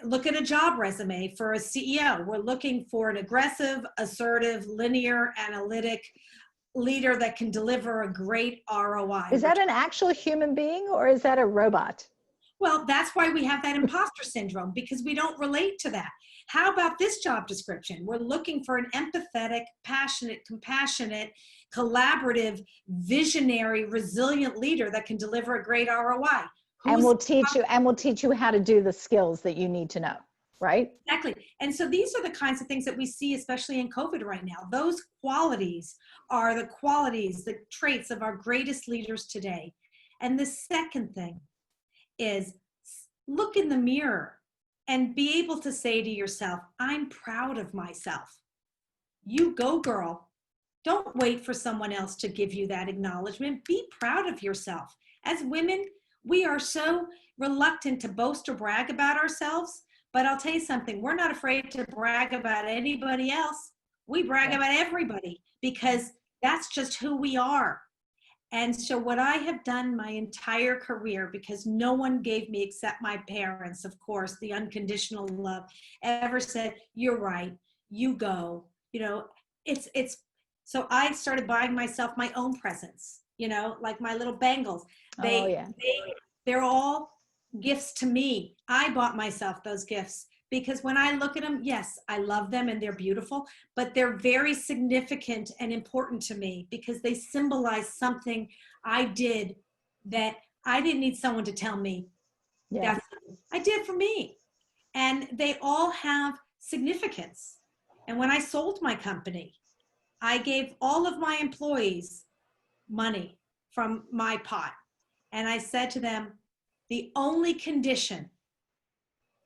Speaker 2: Look at a job resume for a CEO. We're looking for an aggressive, assertive, linear, analytic leader that can deliver a great ROI.
Speaker 1: Is that an actual human being or is that a robot?
Speaker 2: Well, that's why we have that imposter syndrome, because we don't relate to that. How about this job description? We're looking for an empathetic, passionate, compassionate, collaborative, visionary, resilient leader that can deliver a great ROI.
Speaker 1: And we'll teach you how to do the skills that you need to know, right?
Speaker 2: Exactly. And so these are the kinds of things that we see, especially in COVID right now. Those qualities are the qualities, the traits of our greatest leaders today. And the second thing is look in the mirror and be able to say to yourself, I'm proud of myself. You go, girl. Don't wait for someone else to give you that acknowledgement. Be proud of yourself. As women, we are so reluctant to boast or brag about ourselves, but I'll tell you something, we're not afraid to brag about anybody else. We brag about everybody because that's just who we are. And so what I have done my entire career, because no one gave me, except my parents, of course, the unconditional love, ever said, you're right, you go, so I started buying myself my own presents, like my little bangles. They're all gifts to me. I bought myself those gifts because when I look at them, yes, I love them and they're beautiful, but they're very significant and important to me because they symbolize something I did that I didn't need someone to tell me.
Speaker 1: Yeah.
Speaker 2: I did for me. And they all have significance. And when I sold my company, I gave all of my employees money from my pot. And I said to them, the only condition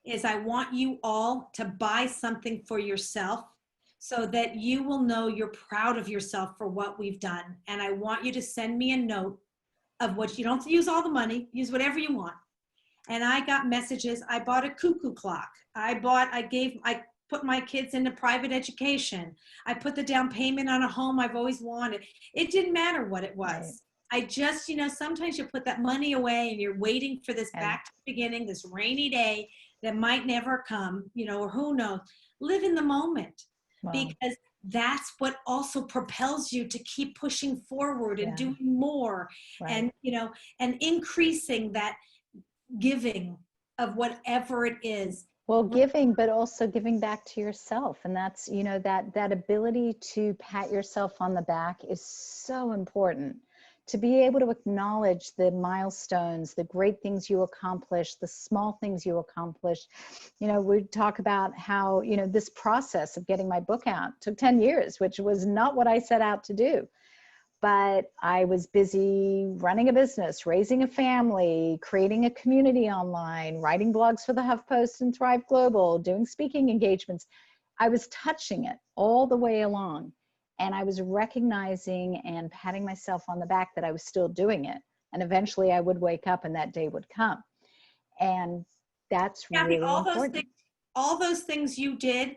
Speaker 2: is I want you all to buy something for yourself so that you will know you're proud of yourself for what we've done. And I want you to send me a note of what you don't use all the money, use whatever you want. And I got messages. I bought a cuckoo clock. I put my kids into private education. I put the down payment on a home I've always wanted. It didn't matter what it was. Right. I just, sometimes you put that money away and you're waiting for this back to the beginning, this rainy day that might never come, or who knows. Live in the moment. Wow. Because that's what also propels you to keep pushing forward and doing more. Right. And, and increasing that giving of whatever it is.
Speaker 1: Well, giving, but also giving back to yourself. And that's, that ability to pat yourself on the back is so important. To be able to acknowledge the milestones, the great things you accomplished, the small things you accomplished. We talk about how, this process of getting my book out took 10 years, which was not what I set out to do. But I was busy running a business, raising a family, creating a community online, writing blogs for the HuffPost and Thrive Global, doing speaking engagements. I was touching it all the way along. And I was recognizing and patting myself on the back that I was still doing it. And eventually I would wake up and that day would come. And that's really important.
Speaker 2: All those things you did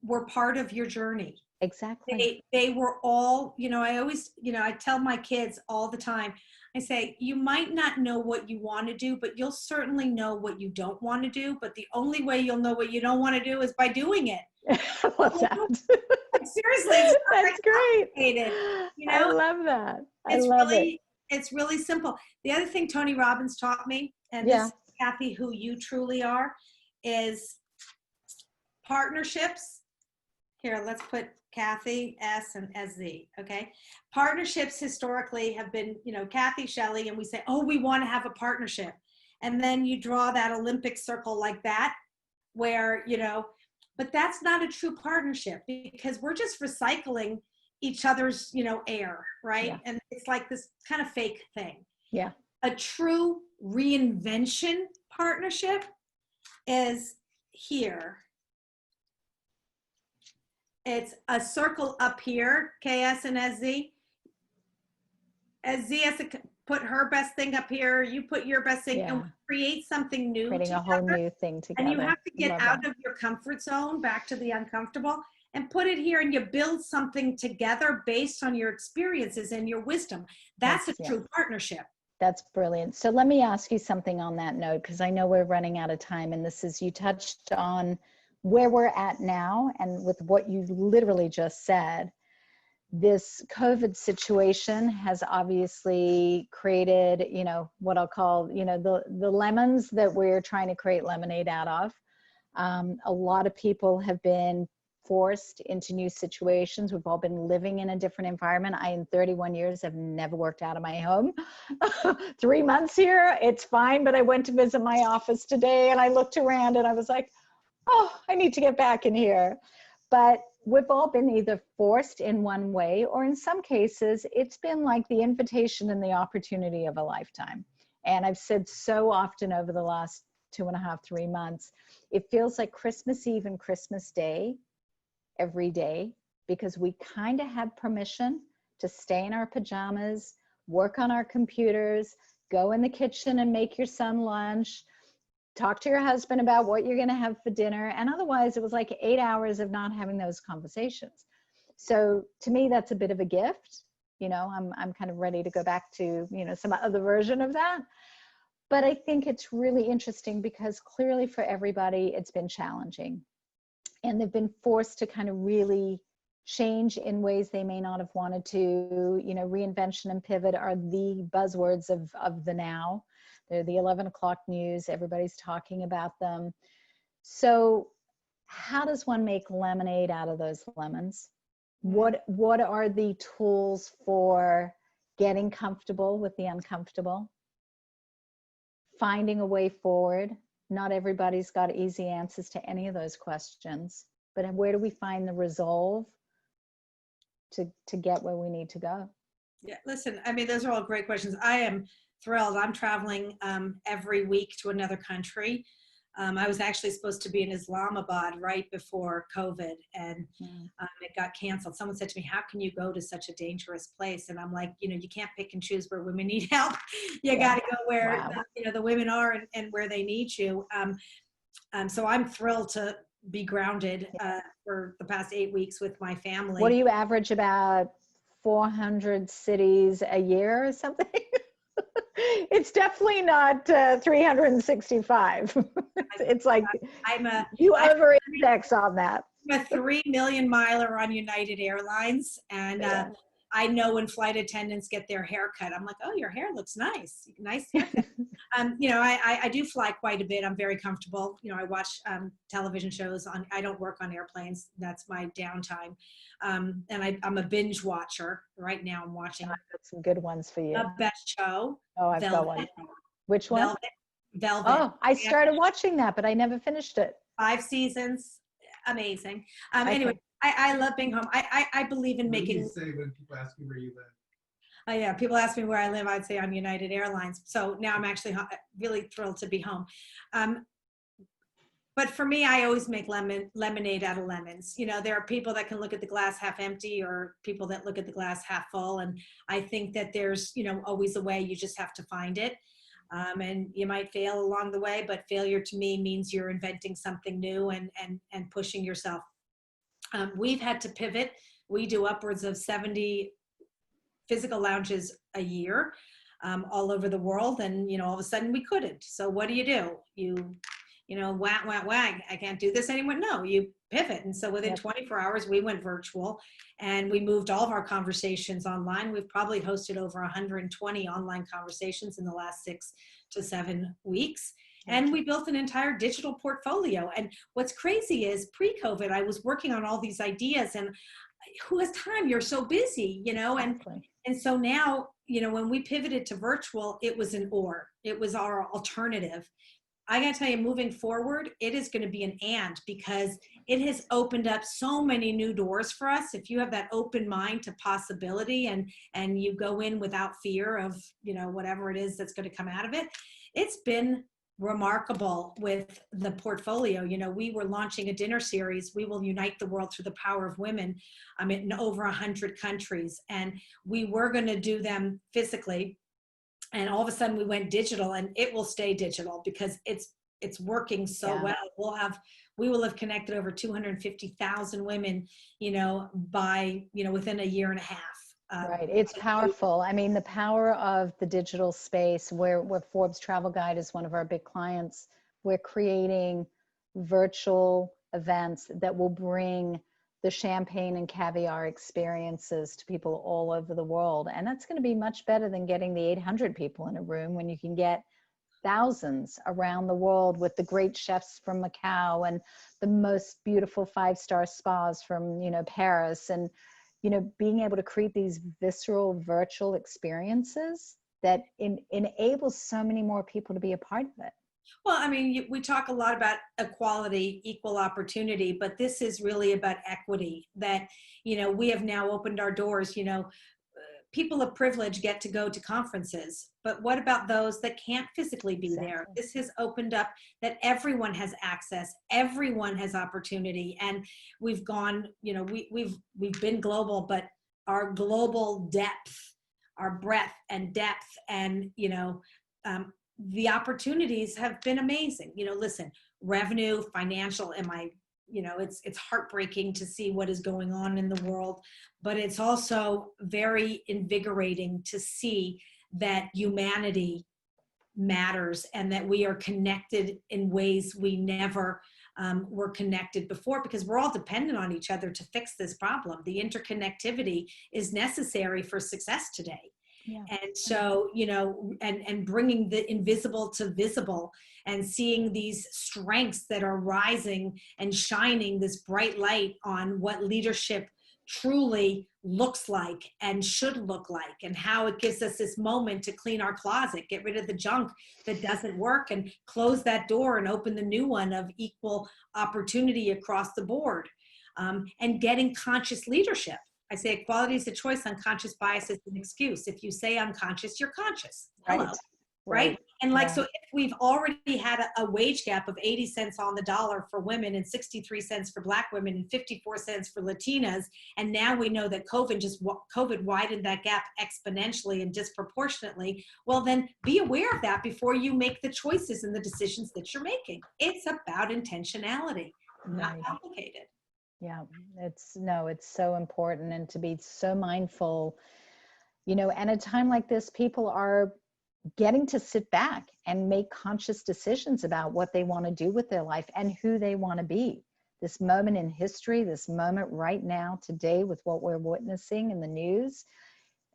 Speaker 2: were part of your journey.
Speaker 1: Exactly.
Speaker 2: They were all, I always, I tell my kids all the time, I say, you might not know what you want to do, but you'll certainly know what you don't want to do. But the only way you'll know what you don't want to do is by doing it.
Speaker 1: What's that?
Speaker 2: Seriously,
Speaker 1: that's great.
Speaker 2: I
Speaker 1: love that. I love it.
Speaker 2: It's really simple. The other thing Tony Robbins taught me, and this is, Kathy, who you truly are, is partnerships. Here, let's put Kathy S and SZ. Okay, partnerships historically have been, Kathy, Shelley, and we say, oh, we want to have a partnership, and then you draw that Olympic circle like that, where but that's not a true partnership because we're just recycling each other's, air, right? Yeah. And it's like this kind of fake thing.
Speaker 1: Yeah.
Speaker 2: A true reinvention partnership is here. It's a circle up here, KS and SZ. SZ has to put her best thing up here. You put your best thing and create something new.
Speaker 1: Creating a whole new thing together.
Speaker 2: And you have to get out of your comfort zone, back to the uncomfortable, and put it here, and you build something together based on your experiences and your wisdom. That's a true partnership.
Speaker 1: That's brilliant. So let me ask you something on that note, because I know we're running out of time, and this is, you touched on where we're at now, and with what you literally just said, this COVID situation has obviously created, you know, what I'll call, you know, the lemons that we're trying to create lemonade out of. A lot of people have been forced into new situations. We've all been living in a different environment. I, in 31 years, have never worked out of my home. 3 months here, it's fine, but I went to visit my office today and I looked around and I was like, oh, I need to get back in here. But we've all been either forced in one way, or in some cases, it's been like the invitation and the opportunity of a lifetime. And I've said so often over the last 2.5, 3 months, it feels like Christmas Eve and Christmas Day every day, because we kind of have permission to stay in our pajamas, work on our computers, go in the kitchen and make your son lunch, talk to your husband about what you're going to have for dinner. And otherwise, it was like 8 hours of not having those conversations. So to me, that's a bit of a gift. You know, I'm kind of ready to go back to, you know, some other version of that. But I think it's really interesting because clearly for everybody, it's been challenging. And they've been forced to kind of really change in ways they may not have wanted to. You know, reinvention and pivot are the buzzwords of the now. They're the 11 o'clock news. Everybody's talking about them. So how does one make lemonade out of those lemons? What are the tools for getting comfortable with the uncomfortable? Finding a way forward. Not everybody's got easy answers to any of those questions, but where do we find the resolve to get where we need to go?
Speaker 2: Yeah, listen, I mean, those are all great questions. I am thrilled. I'm traveling every week to another country. I was actually supposed to be in Islamabad right before COVID, and it got canceled. Someone said to me, how can you go to such a dangerous place? And I'm like, you know, you can't pick and choose where women need help. You got to go where you know, the women are and where they need you. So I'm thrilled to be grounded for the past 8 weeks with my family.
Speaker 1: What do you average, about 400 cities a year or something? It's definitely not 365. It's like you over-index on that.
Speaker 2: I'm a 3 million miler on United Airlines, and I know when flight attendants get their hair cut, I'm like, oh, your hair looks nice. Nice haircut. You know, I do fly quite a bit. I'm very comfortable. You know, I watch television shows I don't work on airplanes. That's my downtime. And I'm a binge watcher. Right now I'm watching.
Speaker 1: I've got some good ones for you.
Speaker 2: The best show.
Speaker 1: Oh, I've got one. Which one?
Speaker 2: Velvet.
Speaker 1: Oh, I started watching that, but I never finished it.
Speaker 2: 5 seasons. Amazing. Anyway, I love being home. I believe in making.
Speaker 3: What do you say when people ask you where you live?
Speaker 2: Yeah, people ask me where I live. I'd say I'm United Airlines. So now I'm actually really thrilled to be home. But for me, I always make lemonade out of lemons. You know, there are people that can look at the glass half empty, or people that look at the glass half full. And I think that there's, you know, always a way. You just have to find it. And you might fail along the way, but failure to me means you're inventing something new and pushing yourself. We've had to pivot. We do upwards of 70 physical lounges a year, all over the world. And, you know, all of a sudden we couldn't. So what do? You know, wag, I can't do this anymore. No, you pivot. And so within 24 hours, we went virtual and we moved all of our conversations online. We've probably hosted over 120 online conversations in the last 6 to 7 weeks. And we built an entire digital portfolio. And what's crazy is pre-COVID, I was working on all these ideas, and who has time? You're so busy, you know, and so now, you know, when we pivoted to virtual, it was it was our alternative. I got to tell you, moving forward, it is going to be an and, because it has opened up so many new doors for us. If you have that open mind to possibility and you go in without fear of, you know, whatever it is that's going to come out of it, it's been remarkable with the portfolio. You know, we were launching a dinner series. We will unite the world through the power of women. In over 100 countries. And we were going to do them physically. And all of a sudden we went digital, and it will stay digital because it's working so well. We will have connected over 250,000 women, you know, by, you know, within a year and a half.
Speaker 1: Right. It's powerful. I mean, the power of the digital space where Forbes Travel Guide is one of our big clients. We're creating virtual events that will bring the champagne and caviar experiences to people all over the world. And that's going to be much better than getting the 800 people in a room when you can get thousands around the world with the great chefs from Macau and the most beautiful 5-star spas from, Paris, and being able to create these visceral virtual experiences that enables so many more people to be a part of it.
Speaker 2: Well, I mean, we talk a lot about equality, equal opportunity, but this is really about equity that, we have now opened our doors. People of privilege get to go to conferences, but what about those that can't physically be there? This has opened up that everyone has access, everyone has opportunity, and we've gone, we've been global, but our global depth, our breadth and depth, and the opportunities have been amazing. Listen, revenue, financial, it's heartbreaking to see what is going on in the world, but it's also very invigorating to see that humanity matters and that we are connected in ways we never were connected before, because we're all dependent on each other to fix this problem. The interconnectivity is necessary for success today.
Speaker 1: Yeah.
Speaker 2: And so, and bringing the invisible to visible and seeing these strengths that are rising and shining this bright light on what leadership truly looks like and should look like, and how it gives us this moment to clean our closet, get rid of the junk that doesn't work, and close that door and open the new one of equal opportunity across the board, and getting conscious leadership. I say equality is a choice, unconscious bias is an excuse. If you say unconscious, you're conscious. Hello. Right? And so if we've already had a wage gap of 80 cents on the dollar for women and 63 cents for Black women and 54 cents for Latinas, and now we know that COVID widened that gap exponentially and disproportionately, well, then be aware of that before you make the choices and the decisions that you're making. It's about intentionality, not complicated.
Speaker 1: Yeah, it's so important, and to be so mindful, and at a time like this, people are getting to sit back and make conscious decisions about what they want to do with their life and who they want to be. This moment in history, this moment right now, today, with what we're witnessing in the news,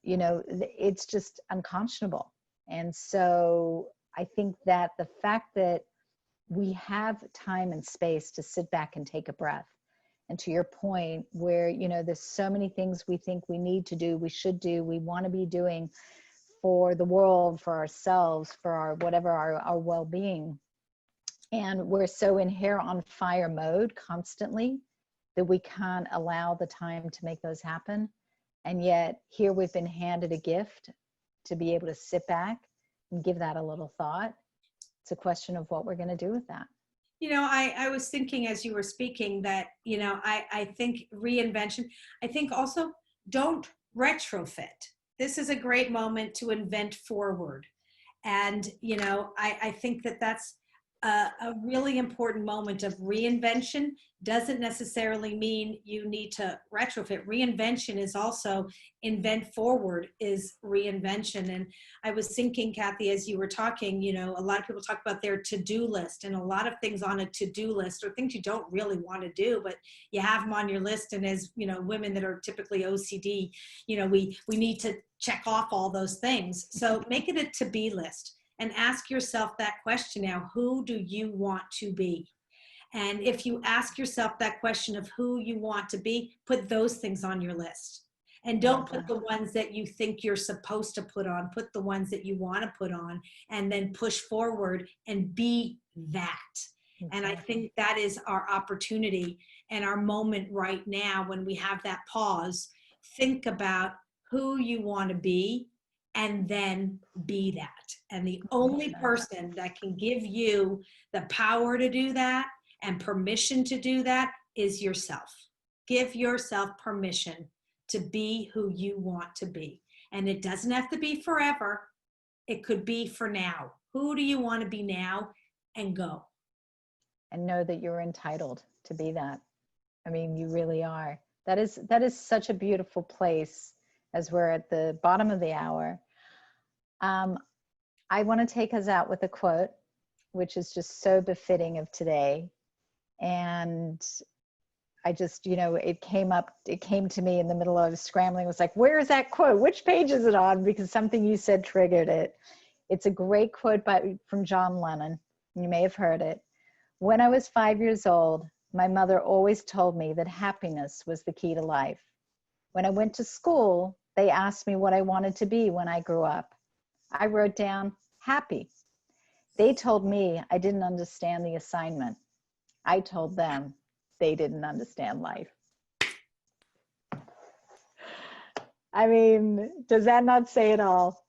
Speaker 1: it's just unconscionable. And so I think that the fact that we have time and space to sit back and take a breath, and to your point, where, there's so many things we think we need to do, we should do, we want to be doing for the world, for ourselves, for our well-being. And we're so in hair on fire mode constantly that we can't allow the time to make those happen. And yet here we've been handed a gift to be able to sit back and give that a little thought. It's a question of what we're going to do with that.
Speaker 2: I was thinking as you were speaking that, I think reinvention, I think also don't retrofit. This is a great moment to invent forward. And, I think that that's a really important moment of reinvention. Doesn't necessarily mean you need to retrofit. Reinvention is also invent forward is reinvention. And I was thinking, Kathy, as you were talking, a lot of people talk about their to-do list, and a lot of things on a to-do list are things you don't really want to do, but you have them on your list. And as, women that are typically OCD, we need to check off all those things. So make it a to-be list. And ask yourself that question now, who do you want to be? And if you ask yourself that question of who you want to be, put those things on your list. And don't put the ones that you think you're supposed to put on, put the ones that you want to put on, and then push forward and be that. Exactly. And I think that is our opportunity and our moment right now when we have that pause. Think about who you want to be, and then be that. And the only person that can give you the power to do that and permission to do that is yourself. Give yourself permission to be who you want to be. And it doesn't have to be forever. It could be for now. Who do you want to be now? And go.
Speaker 1: And know that you're entitled to be that. I mean, you really are. That is such a beautiful place as we're at the bottom of the hour. I want to take us out with a quote, which is just so befitting of today. And I just, it came to me in the middle of scrambling. It was like, where is that quote? Which page is it on? Because something you said triggered it. It's a great quote from John Lennon. You may have heard it. When I was 5 years old, my mother always told me that happiness was the key to life. When I went to school, they asked me what I wanted to be when I grew up. I wrote down happy. They told me I didn't understand the assignment. I told them they didn't understand life. I mean, does that not say it all?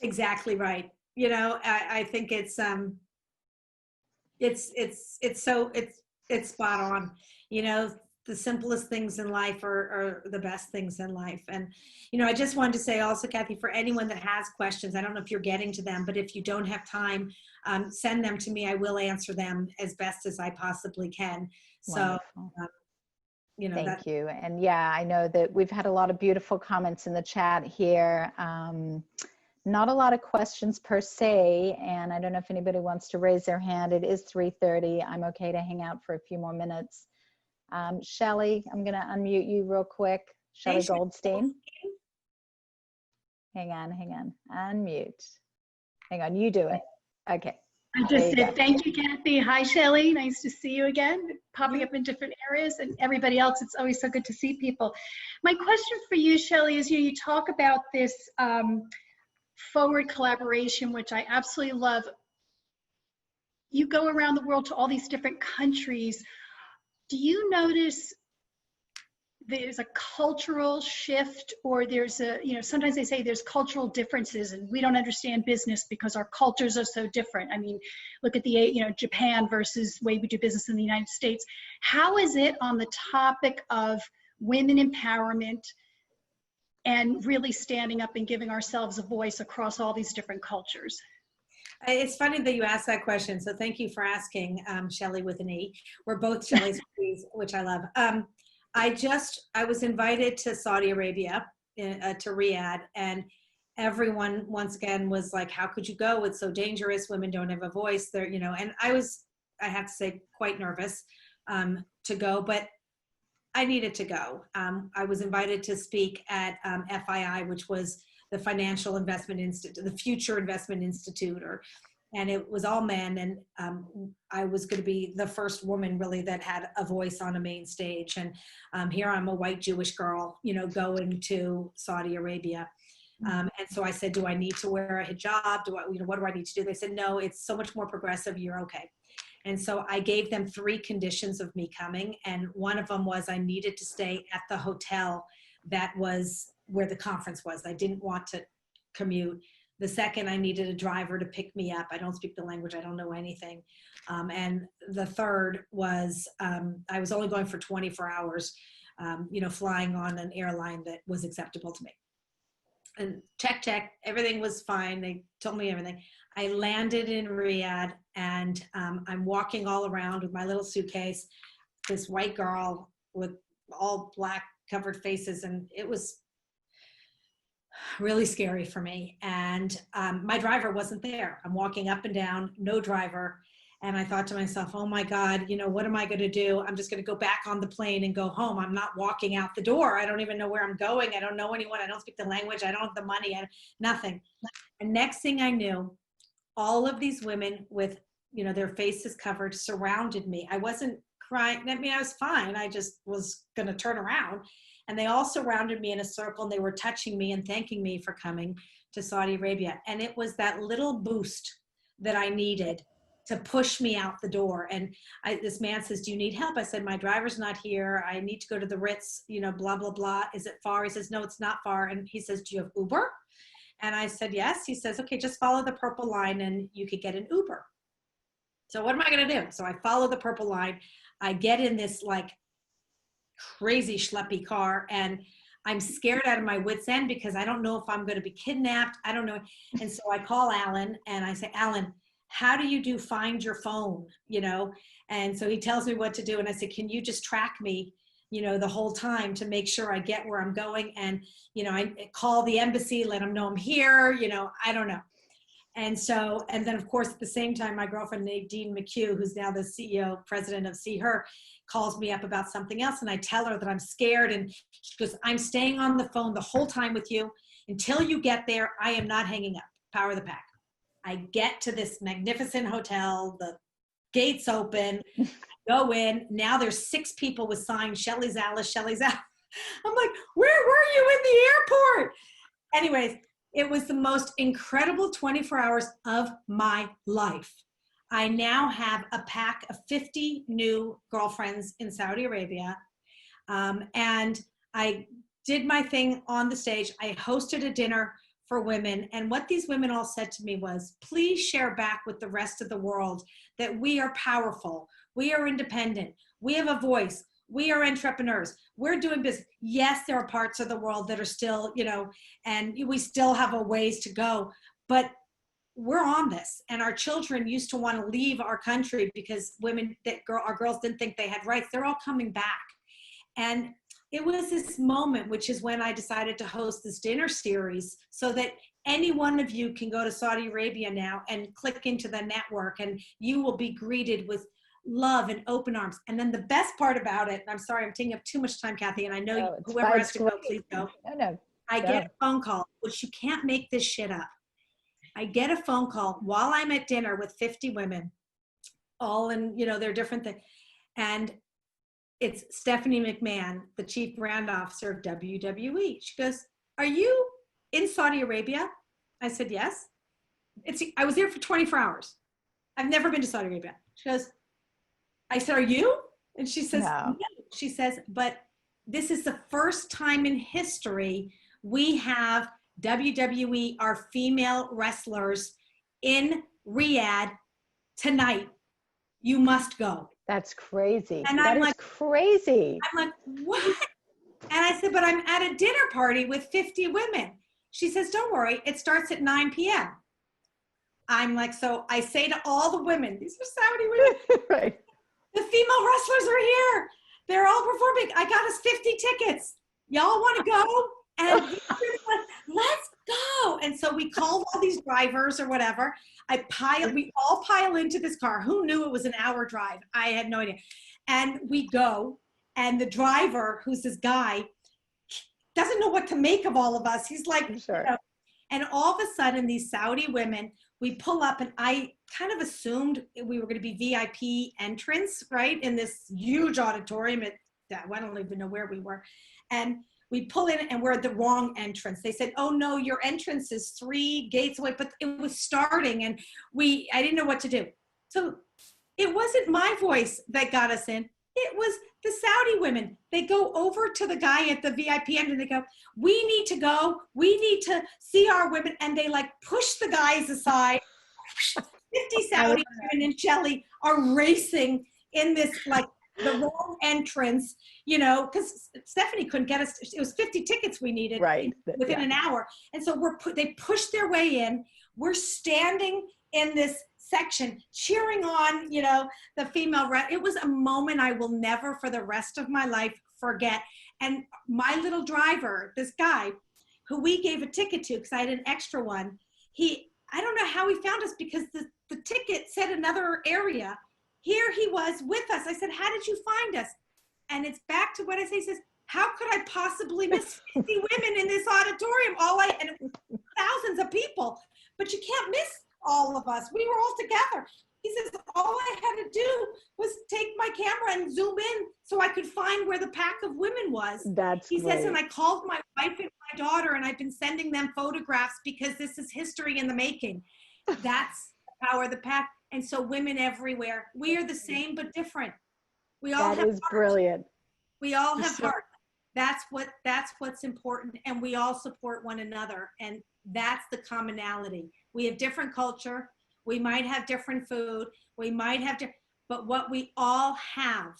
Speaker 2: Exactly right. I think it's spot on. The simplest things in life are the best things in life. And, I just wanted to say also, Kathy, for anyone that has questions, I don't know if you're getting to them, but if you don't have time, send them to me. I will answer them as best as I possibly can. So,
Speaker 1: Thank you. And yeah, I know that we've had a lot of beautiful comments in the chat here. Not a lot of questions per se, and I don't know if anybody wants to raise their hand. It is 3:30. I'm okay to hang out for a few more minutes. Shelley, I'm going to unmute you real quick. Shelley Goldstein. Hang on. Unmute. Hang on, you do it. Okay.
Speaker 4: I just said thank you, Kathy. Hi, Shelley. Nice to see you again. Popping up in different areas, and everybody else, it's always so good to see people. My question for you, Shelley, is you talk about this forward collaboration, which I absolutely love. You go around the world to all these different countries. Do you notice there's a cultural shift, or there's sometimes they say there's cultural differences and we don't understand business because our cultures are so different? I mean, look at Japan versus the way we do business in the United States. How is it on the topic of women empowerment and really standing up and giving ourselves a voice across all these different cultures?
Speaker 2: It's funny that you asked that question. So thank you for asking, Shelley with an E. We're both Shelley's, which I love. I was invited to Saudi Arabia, to Riyadh, and everyone once again was like, how could you go? It's so dangerous. Women don't have a voice there, and I have to say, quite nervous to go, but I needed to go. I was invited to speak at FII, which was the Financial Investment Institute, the Future Investment Institute, and it was all men. And I was going to be the first woman really that had a voice on a main stage. And here I'm a white Jewish girl, going to Saudi Arabia. And so I said, do I need to wear a hijab? What do I need to do? They said, no, it's so much more progressive. You're okay. And so I gave them 3 conditions of me coming. And one of them was I needed to stay at the hotel that was where the conference was. I didn't want to commute. The second, I needed a driver to pick me up. I don't speak the language. I don't know anything. And the third was I was only going for 24 hours, flying on an airline that was acceptable to me. And check, everything was fine. They told me everything. I landed in Riyadh, and I'm walking all around with my little suitcase, this white girl with all black covered faces, and it was really scary for me. And my driver wasn't there. I'm walking up and down, no driver. And I thought to myself, oh my God, what am I going to do? I'm just going to go back on the plane and go home. I'm not walking out the door. I don't even know where I'm going. I don't know anyone. I don't speak the language. I don't have the money. Nothing. And next thing I knew, all of these women with, their faces covered surrounded me. I wasn't crying. I mean, I was fine. I just was going to turn around. And they all surrounded me in a circle, and they were touching me and thanking me for coming to Saudi Arabia. And it was that little boost that I needed to push me out the door. And this man says, do you need help? I said, my driver's not here. I need to go to the Ritz, blah, blah, blah. Is it far? He says, no, it's not far. And he says, do you have Uber? And I said, yes. He says, okay, just follow the purple line and you could get an Uber. So what am I going to do? So I follow the purple line. I get in this crazy schleppy car, and I'm scared out of my wits end because I don't know if I'm going to be kidnapped. I don't know. And so I call Alan and I say, Alan, how do you do find your phone? And so he tells me what to do. And I said, can you just track me the whole time to make sure I get where I'm going. And, I call the embassy, let them know I'm here, I don't know. And so, and then of course, at the same time, my girlfriend, Nadine McHugh, who's now the CEO, president of See Her, calls me up about something else. And I tell her that I'm scared. And she goes, I'm staying on the phone the whole time with you until you get there. I am not hanging up. Power of the pack. I get to this magnificent hotel, the gates open, I go in. Now there's 6 people with signs, Shelly's Alice, Shelly's Alice. I'm like, where were you in the airport? Anyways, it was the most incredible 24 hours of my life. I now have a pack of 50 new girlfriends in Saudi Arabia. And I did my thing on the stage. I hosted a dinner for women. And what these women all said to me was, please share back with the rest of the world that we are powerful. We are independent. We have a voice. We are entrepreneurs. We're doing business. Yes, there are parts of the world that are still, and we still have a ways to go, but we're on this. And our children used to want to leave our country because our girls didn't think they had rights. They're all coming back. And it was this moment, which is when I decided to host this dinner series so that any one of you can go to Saudi Arabia now and click into the network and you will be greeted with love and open arms. And then the best part about it, and I'm sorry, I'm taking up too much time, Kathy, and I know whoever has to go, please go.
Speaker 1: No.
Speaker 2: I get a phone call, which you can't make this shit up. I get a phone call while I'm at dinner with 50 women, all in, they're different things. And it's Stephanie McMahon, the chief brand officer of WWE. She goes, are you in Saudi Arabia? I said, yes. I was there for 24 hours. I've never been to Saudi Arabia. She goes, I said, are you? And she says, no. She says, but this is the first time in history we have WWE, our female wrestlers in Riyadh tonight. You must go.
Speaker 1: That's crazy.
Speaker 2: And
Speaker 1: that is crazy.
Speaker 2: I'm like, what? And I said, but I'm at a dinner party with 50 women. She says, don't worry, it starts at 9 p.m. I'm like, so I say to all the women, these are Saudi women.
Speaker 1: Right.
Speaker 2: The female wrestlers are here. They're all performing. I got us 50 tickets. Y'all want to go? And let's go. And so we called all these drivers or whatever. We all pile into this car. Who knew it was an hour drive? I had no idea. And we go, and the driver, who's this guy, doesn't know what to make of all of us. He's like,
Speaker 1: sure.
Speaker 2: And all of a sudden, these Saudi women, we pull up, and I kind of assumed we were going to be VIP entrance, right, in this huge auditorium. I don't even know where we were. And we pull in, and we're at the wrong entrance. They said, oh, no, your entrance is 3 gates away. But it was starting, and I didn't know what to do. So it wasn't my voice that got us in. It was the Saudi women. They go over to the guy at the VIP end and they go, we need to go. We need to see our women. And they push the guys aside. 50 Saudi women and Shelly are racing in this the wrong entrance, because Stephanie couldn't get us. It was 50 tickets we needed within an hour. And so they pushed their way in. We're standing in this section cheering on, the female. It was a moment I will never for the rest of my life forget. And my little driver, this guy who we gave a ticket to, because I had an extra one, I don't know how he found us because the ticket said another area. Here he was with us. I said, how did you find us? And it's back to what I say. He says, how could I possibly miss 50 women in this auditorium? And it was thousands of people, but you can't miss all of us. We were all together. He says, all I had to do was take my camera and zoom in so I could find where the pack of women was. He says, and I called my wife and my daughter, and I've been sending them photographs because this is history in the making. That's the power of the pack. And so women everywhere, we are the same but different. We all have heart.
Speaker 1: Brilliant.
Speaker 2: We all have heart. That's what's important. And we all support one another. And that's the commonality. We have different culture. We might have different food. We might have but what we all have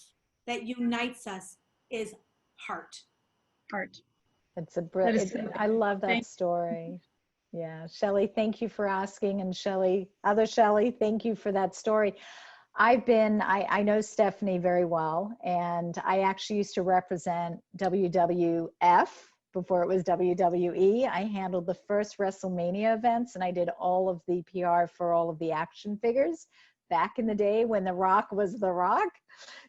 Speaker 2: that unites us is heart.
Speaker 4: Heart.
Speaker 1: It's a brilliant, I love that story. Yeah, Shelly, thank you for asking. And other Shelly, thank you for that story. I know Stephanie very well, and I actually used to represent WWF before it was WWE. I handled the first WrestleMania events, and I did all of the PR for all of the action figures back in the day when The Rock was The Rock.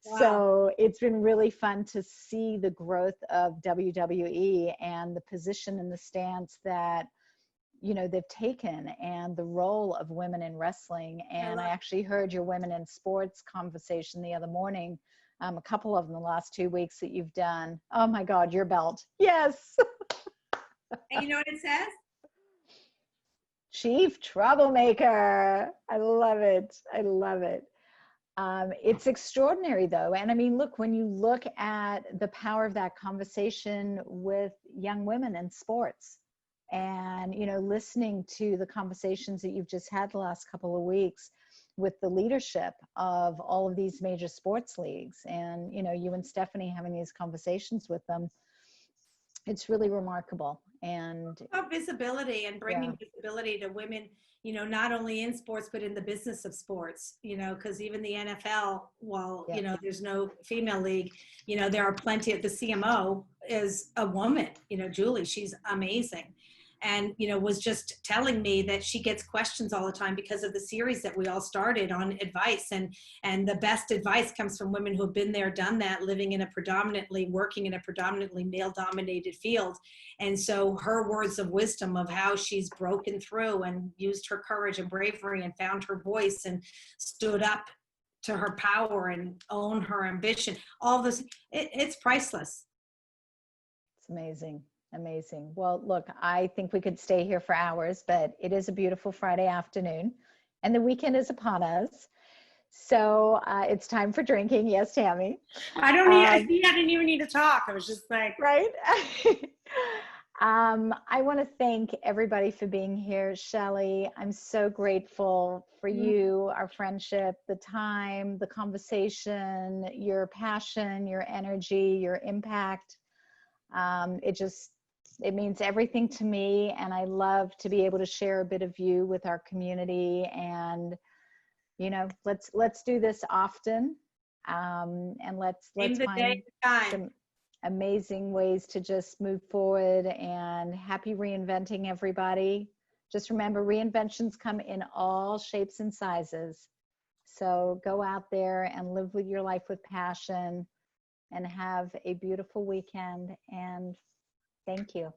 Speaker 2: Wow.
Speaker 1: So it's been really fun to see the growth of WWE and the position and the stance that they've taken, and the role of women in wrestling. And I actually heard your women in sports conversation the other morning, a couple of them the last 2 weeks that you've done. Oh my God, your belt. Yes.
Speaker 2: And you know what it says?
Speaker 1: Chief Troublemaker. I love it. I love it. It's extraordinary though. And I mean, look, when you look at the power of that conversation with young women in sports, and listening to the conversations that you've just had the last couple of weeks with the leadership of all of these major sports leagues, and you and Stephanie having these conversations with them, it's really remarkable. And
Speaker 2: about visibility and bringing visibility to women, not only in sports but in the business of sports, because even the NFL, while there's no female league, there are plenty of, the CMO is a woman, Julie, she's amazing. And, was just telling me that she gets questions all the time because of the series that we all started on advice. And the best advice comes from women who have been there, done that, working in a predominantly male-dominated field. And so her words of wisdom of how she's broken through and used her courage and bravery and found her voice and stood up to her power and owned her ambition, all this, it's priceless.
Speaker 1: It's amazing. Amazing. Well, look, I think we could stay here for hours, but it is a beautiful Friday afternoon and the weekend is upon us. So it's time for drinking. Yes, Tammy.
Speaker 2: I didn't even need to talk. I was just like,
Speaker 1: right. I want to thank everybody for being here. Shelley, I'm so grateful for you, our friendship, the time, the conversation, your passion, your energy, your impact. It means everything to me, and I love to be able to share a bit of you with our community. And let's do this often, and let's find some amazing ways to just move forward. And happy reinventing, everybody. Just remember, reinventions come in all shapes and sizes. So go out there and live with your life with passion, and have a beautiful weekend. And thank you.